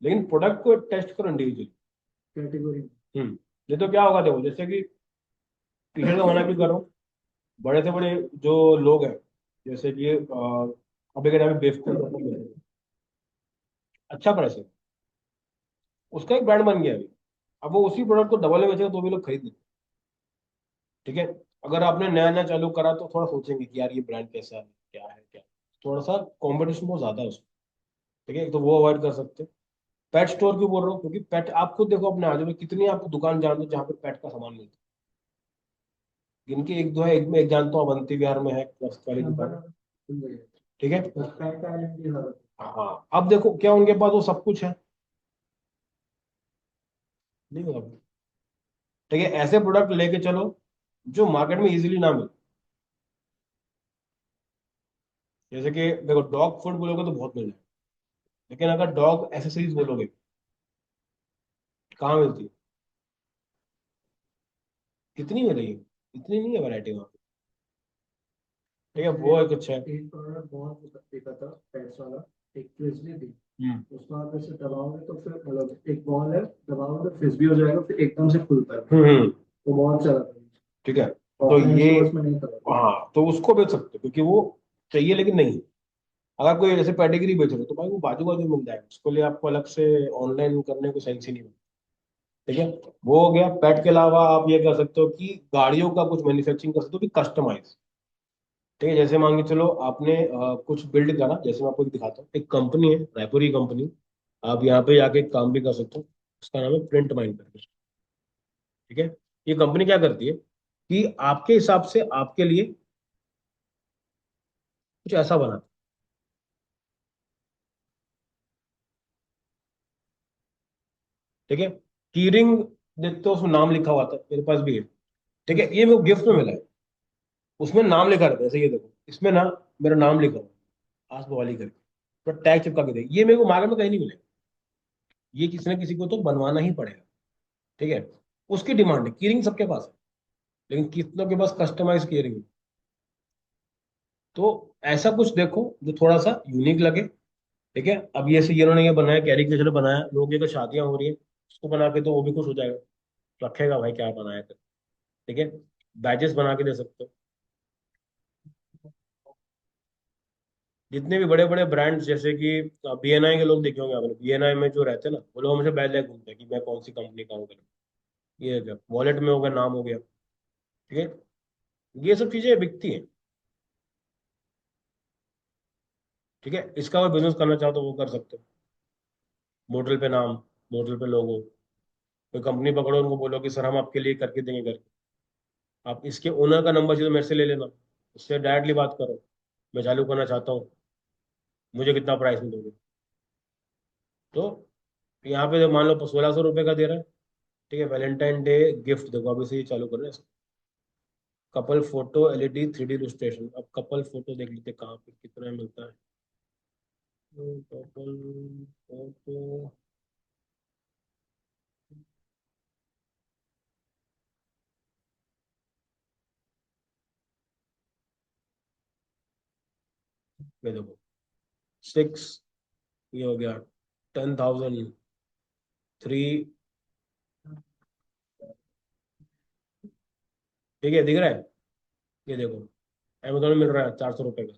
लेकिन प्रोडक्ट को टेस्ट करो इंडिविजुअली। कैटेगरी। हम्म। ये तो क्या होगा, देखो जैसे कि टी शर्ट का मना भी करो, बड़े से बड़े जो लोग हैं, जैसे कि अभी के टाइम में बेवकूफ, अच्छा प्राइस है, उसका एक ब्रांड बन गया अभी। अब वो उसी प्रोडक्ट को डबल में बेचेगा तो भी लोग खरीद लेंगे। ठीक है, अगर आपने नया नया चालू करा तो थोड़ा सोचेंगे कि यार ये ब्रांड कैसा है, क्या है क्या, थोड़ा सा कंपटीशन बहुत ज्यादा है उसमें। ठीक है, तो वो अवॉइड कर सकते हैं। पेट स्टोर क्यों बोल रहा हूँ, क्योंकि पेट आप खुद देखो अपने आजू में कितनी आपको दुकान जानते हो जहाँ पे पेट का सामान मिलता है, जिनकी एक दो है, एक में एक जानता हूँ, अवंती विहार में है ट्रस्ट वाली दुकान। ठीक है, हाँ, अब देखो क्या उनके पास वो सब कुछ है, नहीं होगा। ठीक है, ऐसे प्रोडक्ट लेके चलो जो मार्केट में इजीली ना मिले। जैसे कि देखो, डॉग फूड बोलोगे तो बहुत मिल जाए, लेकिन अगर डॉग एसेसरीज बोलोगे, कहाँ मिलती है? कितनी मिलेगी? इतनी नहीं है वैरायटी वहाँ पे। ठीक है, वो एक एक अच्छा है। एक प्रोडक्ट बहुत देखा था पेट्स वाला, एक फ्रिस्बी थी। हम्म। उसको आप ऐसे दबाओगे तो फिर मतलब एक बॉल है, दबाओगे तो फ्रिस्बी हो जाएगा, फिर एकदम से खुलता है। हम्म। वो बहुत चला था। ठीक है, तो ऑफलाइन ये, स्टोर्स में नहीं था। हाँ तो उसको बेच सकते हो क्योंकि वो चाहिए, लेकिन नहीं। अगर कोई जैसे पेडिग्री बेच रहे हो तो भाई वो बाजू बाजू मिल जाएगा, उसके लिए आपको अलग से ऑनलाइन करने को सेंस ही नहीं बनता। ठीक है, वो हो गया। पेट के अलावा आप ये कर सकते हो कि गाड़ियों का कुछ मैन्युफैक्चरिंग कर सकते हो कि कस्टमाइज। ठीक है, जैसे मान के चलो आपने कुछ बिल्ड करा, जैसे मैं आपको दिखाता हूँ, एक कंपनी है रायपुर की कंपनी। आप यहाँ पे आके काम भी कर सकते हो। उसका नाम है प्रिंट माइंड करके। ठीक है, ये कंपनी क्या करती है कि आपके हिसाब से आपके लिए कुछ ऐसा बनाती है। ठीक है, की रिंग देखते हो, उसमें नाम लिखा हुआ था, मेरे पास भी है। ठीक है, ये मेरे को गिफ्ट में मिला है। उसमें नाम लिखा रहता है, जैसे ये देखो इसमें ना मेरा नाम लिखा हुआ है, आस बवाली करके, तो टैग चिपका के दे, ये मेरे को मार्केट में कहीं नहीं मिलेगा। ये किसी ना किसी को तो बनवाना ही पड़ेगा। ठीक है, उसकी डिमांड है, कीरिंग सबके पास है, लेकिन कितनों के पास कस्टमाइज कीरिंग है। तो ऐसा कुछ देखो जो थोड़ा सा यूनिक लगे। ठीक है, अब ये से ये इन्होंने ये बनाया, कैरिकेचर बनाया, लोग ये कि शादियां हो रही हैं, उसको बना के तो वो भी खुश हो जाएगा, रखेगा भाई क्या बनाया कर। ठीक है, बैजेस बना के दे सकते हो। जितने भी बड़े बड़े ब्रांड्स, जैसे कि बीएनआई के लोग देखे होंगे आपने, बीएनआई में जो रहते हैं ना, वो लोग हमेशा बैज लेके घूमते हैं कि मैं कौन सी कंपनी का हूँ करके। ये हो गया, वॉलेट में हो गया, नाम हो गया। ठीक है, ये सब चीजें बिकती हैं। ठीक है, इसका कोई बिजनेस करना चाहो तो वो कर सकते हो। बोतल पे नाम, बोतल पे लोगो। कोई कंपनी पकड़ो, उनको बोलो कि सर हम आपके लिए करके देंगे करके। आप इसके ओनर का नंबर चाहिए तो मेरे से ले लेना, उससे डायरेक्टली बात करो, मैं चालू करना चाहता हूँ, मुझे कितना प्राइस में दोगे। तो यहाँ पे मान लो 1600 रुपये का दे रहा है। ठीक है, वैलेंटाइन डे गिफ्ट देखो, अभी से ये चालू कर रहे हैं। Couple photo LED 3D illustration, अब कपल फोटो देख लेते हैं कहाँ पे कितना मिलता है। कपल फोटो, ये देखो 6, ये हो गया 10,000, 3। ठीक है, दिख रहा है, ये देखो अमेजोन में मिल रहा है 400 रुपये का,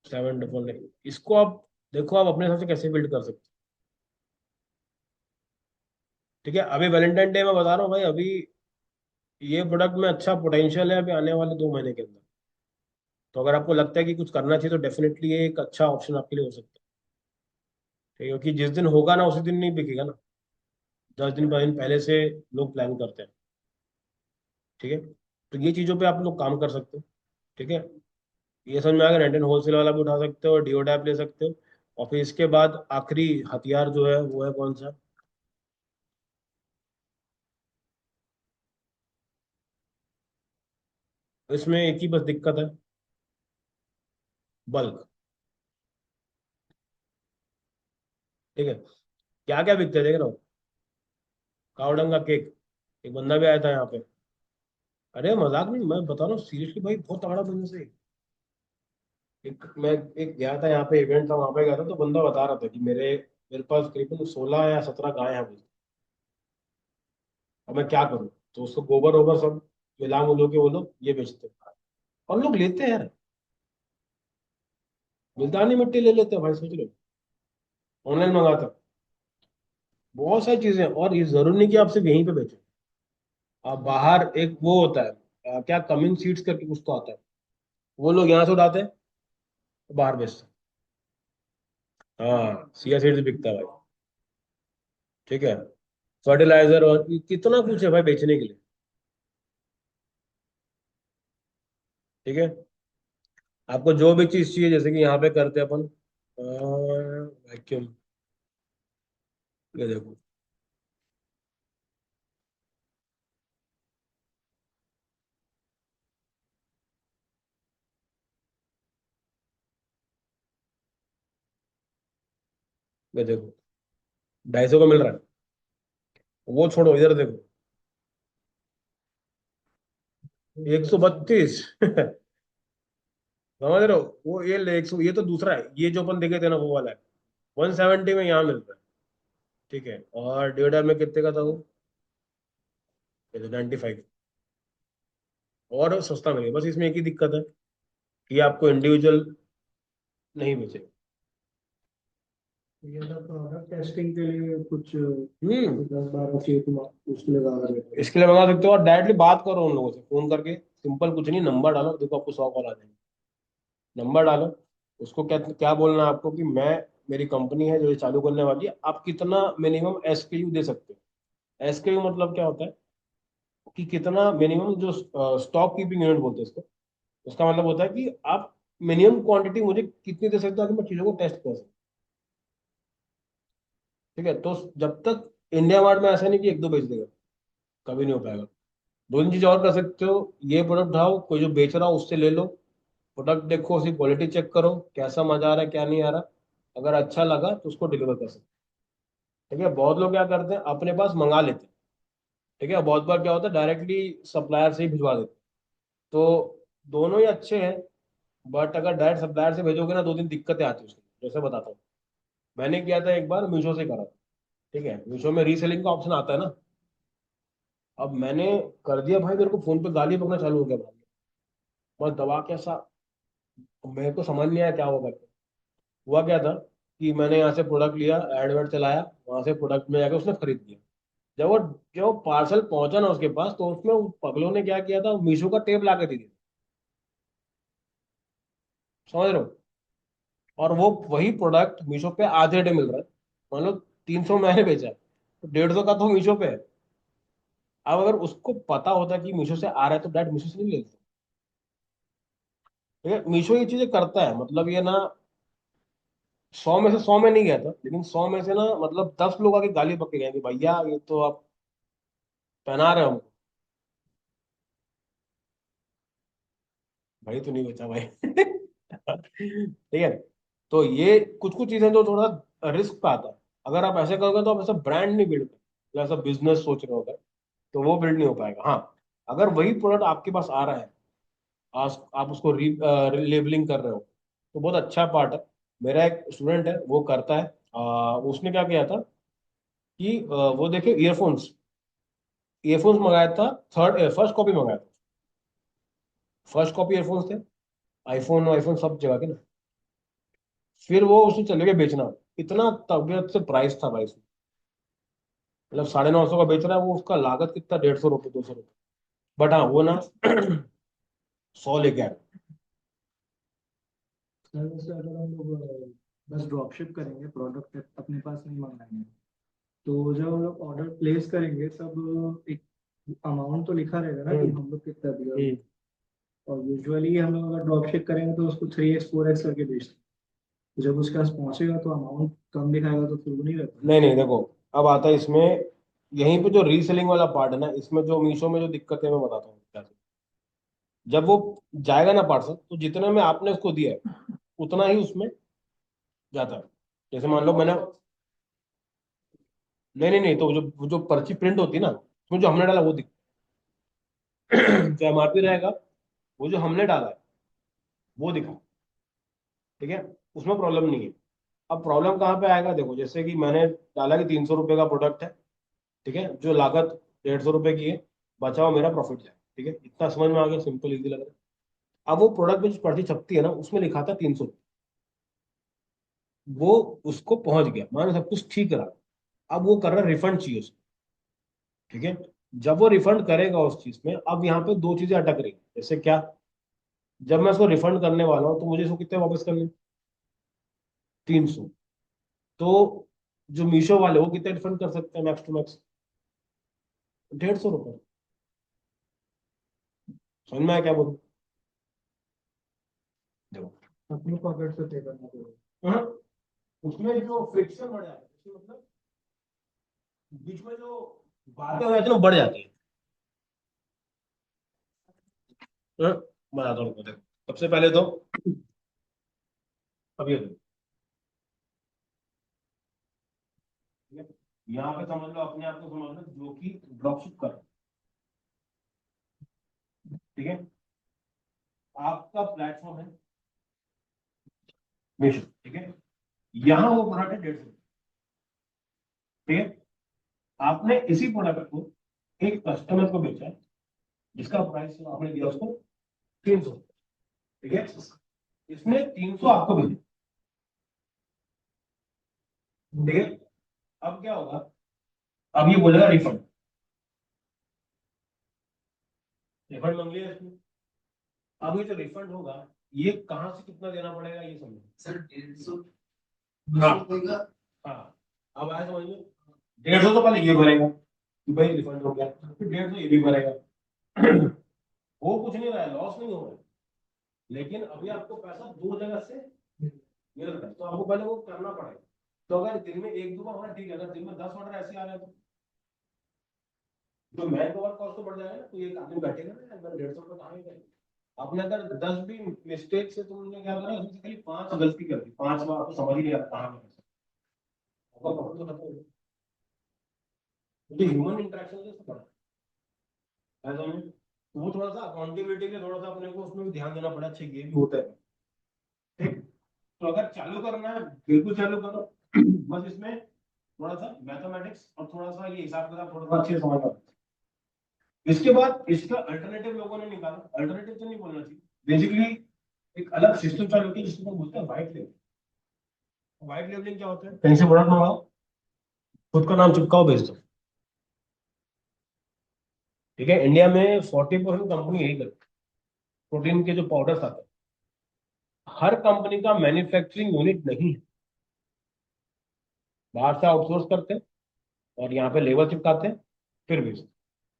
7 इसको आप देखो, आप अपने हिसाब से कैसे बिल्ड कर सकते हो। ठीक है, अभी वैलेंटाइन डे मैं बता रहा हूँ भाई, अभी ये प्रोडक्ट में अच्छा पोटेंशियल है अभी आने वाले 2 महीने के अंदर। तो अगर आपको लगता है कि कुछ करना चाहिए तो डेफिनेटली ये एक अच्छा ऑप्शन आपके लिए हो सकता है। ठीक है, क्योंकि जिस दिन होगा ना उसी दिन नहीं बिकेगा ना, 10 दिन 15 दिन पहले से लोग प्लान करते हैं। ठीक है, तो ये चीज़ों पे आप लोग काम कर सकते हो। ठीक है, ये समझ में आ गया, रेंट एंड होलसेल वाला भी उठा सकते हो, डीओ डैप ले सकते हो। और फिर इसके बाद आखिरी हथियार जो है वो है कौन सा? इसमें एक ही बस दिक्कत है, बल्क। ठीक है, क्या क्या बिकते हैं देख रहा हूँ। कावडंग का केक, एक बंदा भी आया था यहाँ पे। अरे मजाक नहीं, मैं बता रहा हूँ सीरियसली भाई, बहुत तगड़ा बिजनेस है। मैं एक गया था यहाँ पे, इवेंट था वहां पे गया था, तो बंदा बता रहा था कि मेरे मेरे पास करीबन 16 या 17 गाय हैं बोलते। अब मैं क्या करूँ? तो उसको गोबर वोबर सब मिला मिलो के वो लोग ये बेचते हैं, और लोग लेते हैं यार। मुल्तानी मिट्टी ले लेते हैं भाई, सोच लो, ऑनलाइन मंगाते हैं। बहुत सारी चीजें हैं, और ये जरूरी नहीं कि आप सिर्फ यहीं पे बेचो। आप बाहर, एक वो होता है क्या, कमिंग सीड्स करके कुछ तो आता है, वो लोग यहाँ से उड़ाते हैं, बाहर बेचते हैं। हाँ, सिया सीड्स बिकता है भाई। ठीक है, फर्टिलाइजर और कितना कुछ है भाई बेचने के लिए। ठीक है, आपको जो भी चीज चाहिए, जैसे कि यहाँ पे करते हैं अपन वैक्यूम, ये देखो, ये देखो 250 का मिल रहा है। वो छोड़ो, इधर देखो, 132। समझ रहे हो, वो ये 100, ये तो दूसरा है, ये जो अपन देखे थे ना वो वाला है। 170 में यहाँ मिलता है। ठीक है, और डेढ़ में कितने का था वो? 95। और सस्ता मिलेगा, बस इसमें एक ही दिक्कत है कि आपको इंडिविजुअल नहीं बेचे। ये तो प्रोडक्ट टेस्टिंग के लिए कुछ हम्म। 10-12 चाहिए, तुम उसके लिए ज्यादा रेट है। इसके लिए मंगा सकते हो, और डायरेक्टली बात करो उन लोगों से फोन करके। सिंपल कुछ नहीं, नंबर डालो, देखो आपको 100 कॉल आ जाएंगे। नंबर डालो, उसको क्या क्या बोलना है आपको कि मैं, मेरी कंपनी है जो ये चालू करने वाली है, आप कितना मिनिमम एसकेयू दे सकते हो। एसकेयू मतलब क्या होता है कि कितना मिनिमम, जो स्टॉक कीपिंग यूनिट बोलते हैं इसको। उसका मतलब होता है कि आप मिनिमम क्वांटिटी मुझे कितनी दे सकते हो, ताकि मैं चीजों को टेस्ट कर सकूं। ठीक है, तो जब तक इंडिया मार्ट में ऐसा नहीं कि एक दो बेच देगा, कभी नहीं हो पाएगा। दो तीन चीजें और कर सकते हो। ये प्रोडक्ट उठाओ, कोई जो बेच रहा हो उससे ले लो, प्रोडक्ट देखो, उसकी क्वालिटी चेक करो, कैसा मजा आ रहा है क्या नहीं आ रहा। अगर अच्छा लगा तो उसको डिलीवर कर सकते हो। ठीक है, बहुत लोग क्या करते हैं, अपने पास मंगा लेते हैं। ठीक है, बहुत बार क्या होता है, डायरेक्टली सप्लायर से ही भिजवा देते हैं। तो दोनों ही अच्छे हैं, बट अगर डायरेक्ट सप्लायर से भेजोगे ना, दो दिन दिक्कतें आती है उसकी। जैसे बताता हूँ, मैंने किया था एक बार, मीशो से करा था। ठीक है, मीशो में रीसेलिंग का ऑप्शन आता है ना। अब मैंने कर दिया भाई, मेरे को फोन पे गाली बकना चालू हो गया भाई। मैं दबा कैसा, मेरे को समझ नहीं आया क्या होगा करके। हुआ क्या था कि मैंने यहाँ से प्रोडक्ट लिया, एडवर्ट चलाया, वहां से प्रोडक्ट में जाकर उसने खरीद लिया। जब वो जब पार्सल पहुंचा ना उसके पास, तो उसमें उन पगलों ने क्या किया था, मीशो का टेप ला के दे दिया। समझ रहे हो, और वो वही प्रोडक्ट मीशो पे आधे रेट में मिल रहा है। मान लो 300 मैंने बेचा है, तो 150 का तो मीशो पे है। अब अगर उसको पता होता कि मीशो से आ रहा है, तो डायरेक्ट मीशो से नहीं लेता। ठीक है, मीशो ये चीजें करता है, मतलब ये ना, 100 में से 100 में नहीं गया था, लेकिन 100 में से ना मतलब 10 लोग आके गाली बक के गए कि भैया ये तो आप पहना रहे हो हमको। भाई तो नहीं बेचा भाई। ठीक है, तो ये कुछ कुछ चीजें जो थोड़ा रिस्क पे आता है। अगर आप ऐसे करोगे तो आप ऐसा ब्रांड नहीं बिल्ड कर, ऐसा बिजनेस सोच रहे हो अगर, तो वो बिल्ड नहीं हो पाएगा। हाँ, अगर वही प्रोडक्ट आपके पास आ रहा है, आप उसको लेबलिंग कर रहे हो, तो बहुत अच्छा पार्ट है। मेरा एक स्टूडेंट है, वो करता है। उसने क्या किया था कि वो देखे ईयरफोन्स, ईयरफोन्स मंगाया था। फर्स्ट कॉपी मंगाया था। फर्स्ट कॉपी ईयरफोन्स थे, आईफोन आईफोन सब जगह के ना। फिर वो उसने चले गए बेचना। इतना तबियत से प्राइस था भाई उसमें, मतलब 950 का बेच रहा है वो, उसका लागत कितना, 150 रुपये 200 रुपये। बट हाँ वो ना 100 लेके आया। सर वैसे अगर हम लोग बस ड्रॉप शिप करेंगे, प्रोडक्ट अपने पास नहीं मंगाएंगे, तो जब हम लोग ऑर्डर प्लेस करेंगे तब एक अमाउंट तो लिखा रहेगा ना कि हम्म। हम लोग कितना दिया। हम्म। और यूजुअली हम लोग अगर ड्रॉप शिप करेंगे तो उसको 3x 4x करके बेचते हैं। जब उसके पास पहुंचेगा तो अमाउंट कम दिखाएगा, तो फिर वो नहीं रहता। नहीं नहीं, देखो, अब आता है इसमें, यहीं पे जो रीसेलिंग वाला पार्ट है ना, इसमें जो मीशो में जो दिक्कत है मैं बताता हूँ कैसे। जब वो जाएगा ना पार्सल, तो जितने में आपने उसको दिया है उतना ही उसमें जाता है। जैसे मान लो मैंने, नहीं नहीं नहीं, तो जो पर्ची प्रिंट होती है ना, उसमें जो हमने डाला वो दिख जो एमआरपी रहेगा, वो जो हमने डाला है वो दिखा। ठीक है, उसमें प्रॉब्लम नहीं है। अब प्रॉब्लम कहाँ पे आएगा, देखो, जैसे कि मैंने डाला कि 300 रुपये का प्रोडक्ट है। ठीक है, जो लागत 150 रुपये की है, बचा हुआ मेरा प्रॉफिट जाए। ठीक है, इतना समझ में आ गया, सिंपल इजी लग रहा है। अब वो प्रोडक्ट में जो पर्ची छपती है ना, उसमें लिखा था 300। वो उसको पहुंच गया, मानो सब कुछ ठीक रहा। अब वो कर रहा है रिफंड चाहिए उसको। ठीक है, जब वो रिफंड करेगा उस चीज में, अब यहाँ पे दो चीजें अटक रही हैं। जैसे क्या, जब मैं उसको रिफंड करने वाला हूँ तो मुझे इसको कितने वापस करने, 300। तो जो मीशो वाले, वो कितने रिफंड कर सकते हैं मैक्स टू मैक्स, 150 रुपये। समझ में आया क्या बोलूं? देखो, अपनी पॉकेट से पे करना पड़ेगा। हाँ, उसमें जो फ्रिक्शन बढ़ जाता है, इसमें मतलब बीच में जो बातें हो जाती है ना, वो बढ़ जाती है। हाँ, मैं आता हूँ, देखो, सबसे पहले तो अभी ये देखो, ठीक है, यहाँ पे समझ लो, अपने आप को समझ लो जो कि ड्रॉपशिप कर रहा है। ठीक है, आपका प्लेटफॉर्म है मीशो, ठीक है, यहाँ वो प्रोडक्ट है 150, ठीक है, आपने इसी प्रोडक्ट को एक कस्टमर को बेचा जिसका प्राइस आपने दिया उसको 300, ठीक है, इसने 300 आपको भेजा, ठीक है, अब क्या होगा, अब ये बोलेगा रिफंड, रिफंड मांग लिया इसने, अब ये जो रिफंड होगा ये कहाँ से कितना देना पड़ेगा ये समझो सर 150 हाँ होगा। हाँ, अब आया समझ में, 150 तो पहले ये भरेगा कि भाई रिफंड हो गया, फिर 150 ये भी भरेगा। वो कुछ नहीं रहा है, लॉस नहीं हो रहा है, लेकिन अभी आपको पैसा दो जगह से मिल रहा है, तो आपको पहले वो करना पड़ेगा। तो अगर दिन में एक दो बार होना ठीक है, अगर दिन में 10 ऑर्डर ऐसे आ रहे हैं तो मैन पावर कॉस्ट तो बढ़ जाएगा ना, तो एक आदमी बैठेगा ना, अगर 150 कहाँ ही करेगा। आपने अगर 10 भी मिस्टेक से तुमने क्या करा, उसमें से खाली 5 गलती कर दी, 5 बार आपको समझ ही नहीं आ रहा कहाँ पे आपका प्रॉब्लम तो खत्म हो गया। तो ह्यूमन इंटरेक्शन से पड़ा है, ऐसा नहीं, तो वो थोड़ा सा अकाउंटेबिलिटी के लिए थोड़ा सा अपने को उसमें भी ध्यान देना पड़ा, अच्छा ये भी होता है, ठीक। तो अगर चालू करना है बिल्कुल चालू करो, बस इसमें थोड़ा सा मैथमेटिक्स और थोड़ा सा ये हिसाब किताब थोड़ा सा अच्छे से समझ आता है। इसके बाद इसका अल्टरनेटिव लोगों ने निकाला, अल्टरनेटिव तो नहीं बोलना चाहिए, बेसिकली एक अलग सिस्टम चालू किया जिसको हम बोलते हैं व्हाइट लेबल। व्हाइट लेबलिंग क्या होता है, कहीं से प्रोडक्ट मंगाओ, खुद का नाम चिपकाओ, भेज दो, ठीक है। इंडिया में 40% कंपनी यही करती है, प्रोटीन के जो पाउडर्स आते हैं, हर कंपनी का मैन्युफैक्चरिंग यूनिट नहीं है, बाहर से आउटसोर्स करते हैं और यहाँ पे लेबर चिपकाते हैं, फिर बेचते हैं,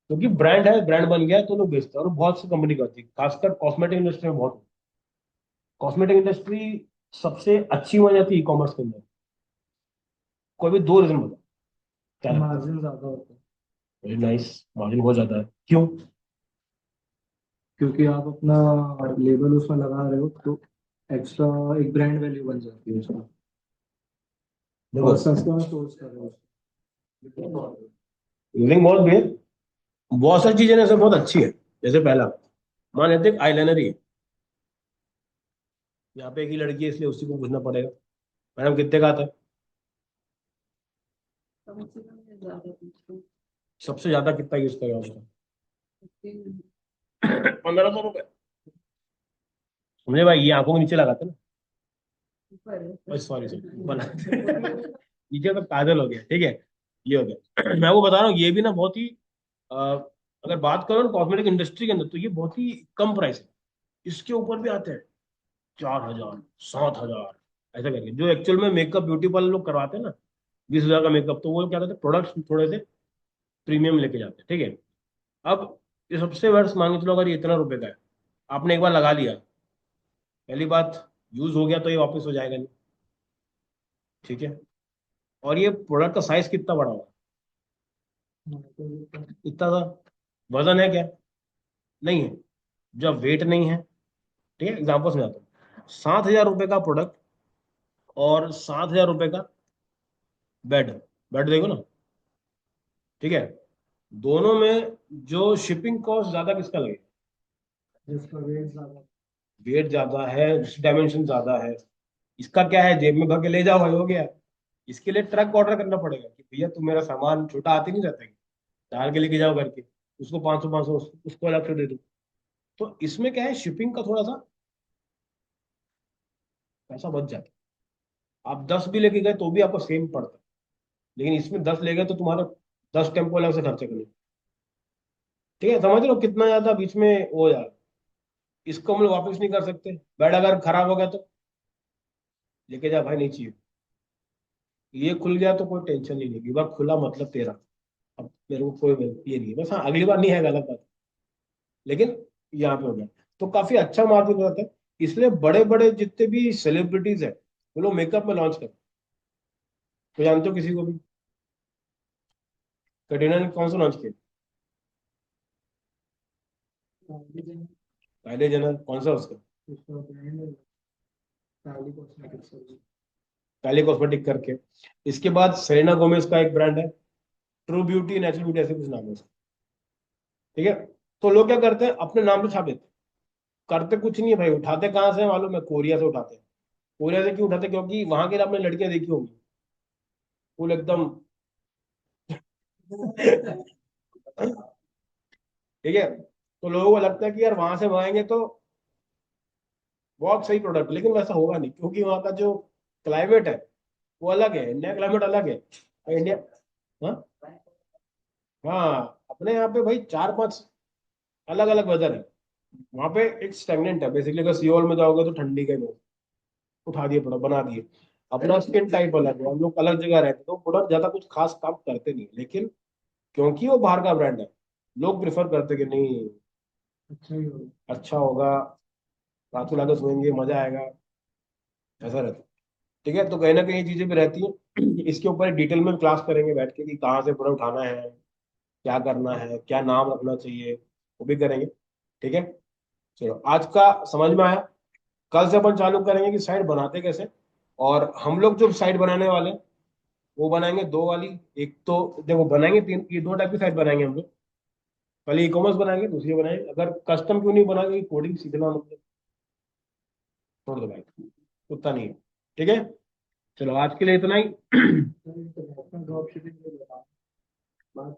क्योंकि ब्रांड है, ब्रांड बन गया है तो लोग बेचते हैं, और बहुत सी कंपनी करती है, खासकर कॉस्मेटिक इंडस्ट्री में बहुत। कॉस्मेटिक इंडस्ट्री सबसे अच्छी मानी जाती है ई कॉमर्स के अंदर, कोई भी दो रीजन बता, क्या लगता मार्जिन ज्यादा होता है है? नाइस, मार्जिन बहुत ज्यादा है, क्यों? क्योंकि आप अपना लेबल उसमें लगा रहे हो, तो एक्स्ट्रा एक ब्रांड वैल्यू बन जाती है उसमें। देखो, और सस्ते में सोर्स कर रहे हो। यूजिंग बहुत भी है, बहुत सारी चीजें जैसे बहुत अच्छी है, जैसे पहला मान लेते आईलाइनर ही है, यहाँ पे एक ही लड़की है इसलिए उसी को पूछना पड़ेगा, मैडम कितने का आता है? कम से कम या ज्यादा पूछो। सबसे ज्यादा कितना यूज करेगा उसका? 1500 रुपए। समझे भाई, ये आंखों के नीचे लगाते हैं ऊपर है ना, सॉरी सॉरी बनाते हैं। नीचे तो काजल हो गया, ठीक है, ये हो गया। मैं वो बता रहा हूँ, ये भी ना बहुत ही अ, अगर बात करो ना कॉस्मेटिक इंडस्ट्री के अंदर, तो ये बहुत ही कम प्राइस है, इसके ऊपर भी आते हैं 4000 7000 ऐसा करके, जो एक्चुअल में मेकअप ब्यूटी पार्लर लोग करवाते हैं ना, 20,000 का मेकअप, तो वो क्या कहते हैं, प्रोडक्ट्स थोड़े से प्रीमियम लेके जाते हैं, ठीक है। अब ये सबसे वर्ष मांगे चलो, अगर ये इतना रुपए का है, आपने एक बार लगा लिया, पहली बात यूज हो गया तो ये वापस हो जाएगा नहीं, ठीक है। और ये प्रोडक्ट का साइज कितना बड़ा होगा, इतना सा, वजन है क्या? नहीं है, जब वेट नहीं है, ठीक है, एग्जाम्पल समझाता हूँ, 7,000 रुपए का प्रोडक्ट और 7,000 रुपए का बेड, बेड देखो ना, ठीक है, दोनों में जो शिपिंग कॉस्ट ज्यादा किसका लगेगा? जिसका वेट ज्यादा। वेट ज्यादा है, डायमेंशन ज्यादा है, इसका क्या है, जेब में भर के ले जाओ भाई, हो गया। इसके लिए ट्रक ऑर्डर करना पड़ेगा कि भैया तुम मेरा सामान छोटा हाथी नहीं रहता है, डाल के लेके जाओ करके, उसको 500 500 उसको अलग से दे दो। तो इसमें क्या है, शिपिंग का थोड़ा सा पैसा बच जाता है, आप 10 भी लेके गए तो भी आपको सेम पड़ता है, लेकिन इसमें 10 ले गए तो तुम्हारा 10 टेम्पो अलग से खर्चे करने, ठीक है, समझ लो कितना ज्यादा बीच में हो जाए। इसको हम लोग वापस नहीं कर सकते, बेड अगर खराब हो गया तो लेके जा भाई, नहीं चाहिए। ये खुल गया तो कोई टेंशन नहीं है, विभाग खुला मतलब तेरा, अब मेरे को कोई ये नहीं है, बस हाँ अगली बार नहीं है, गलत बात, लेकिन यहाँ पे हो गया, तो काफी अच्छा मार्केट रहता है। इसलिए बड़े बड़े जितने भी सेलिब्रिटीज है वो लोग मेकअप में लॉन्च करते हैं, तो जानते हो किसी को भी, कटरीना ने कौन सा लॉन्च किया? काइली जेनर, कौन सा उसका? उसका ब्रांड है काली कॉस्मेटिक्स सर्विस। काइली कॉस्मेटिक करके। इसके बाद सेलेना गोमेज का एक ब्रांड है, ट्रू ब्यूटी नेचुरल ब्यूटी, ऐसे कुछ नाम है उसका, ठीक है। तो लोग क्या करते हैं, अपने नाम पे छाप देते हैं। करते कुछ नहीं है भाई, उठाते कहाँ से हैं मालूम है? कोरिया से उठाते हैं। कोरिया से क्यों उठाते हैं? क्योंकि वहां की आपने लड़कियां देखी होंगी, फुल एकदम ठीक है। तो लोगों को लगता है कि यार वहां से मंगाएंगे तो बहुत सही प्रोडक्ट, लेकिन वैसा होगा नहीं, क्योंकि वहाँ का जो क्लाइमेट है वो अलग है, इंडिया क्लाइमेट अलग है। इंडिया, हाँ, हाँ, अपने यहाँ पे भाई चार पांच अलग अलग वेदर है। वहाँ पे एक स्टेगनेंट है बेसिकली। अगर सियोल में जाओगे तो ठंडी का ही मौसम, उठा दिए प्रोडक्ट, बना दिए। अपना स्किन टाइप अलग है, हम लोग अलग जगह रहते हैं, तो प्रोडक्ट ज्यादा कुछ खास काम करते नहीं, लेकिन क्योंकि वो बाहर का ब्रांड है, लोग प्रेफर करते कि नहीं, अच्छा ही होगा। अच्छा होगा, रातों लाके सोएंगे, मजा आएगा, ऐसा रहता है। ठीक है, तो कहीं ना कहीं ये चीजें भी रहती हैं। इसके ऊपर डिटेल में क्लास करेंगे बैठ के कि कहाँ से प्रोडक्ट उठाना है, क्या करना है, क्या नाम रखना चाहिए, वो भी करेंगे। ठीक है, चलो आज का समझ में आया। कल से अपन चालू करेंगे कि साइट बनाते कैसे। और हम लोग जो साइट बनाने वाले हैं वो बनाएंगे दो वाली। एक तो देखो बनाएंगे तीन, ये दो टाइप की साइट बनाएंगे हम लोग। पहले ई कॉमर्स बनाएंगे, दूसरी बनाएंगे, अगर कस्टम क्यों नहीं बनाएंगे, कोडिंग सीखना मतलब छोड़ दो भाई, उतना नहीं है। ठीक है, चलो आज के लिए इतना ही। इंटरनेशनल ड्रॉप शिपिंग के बात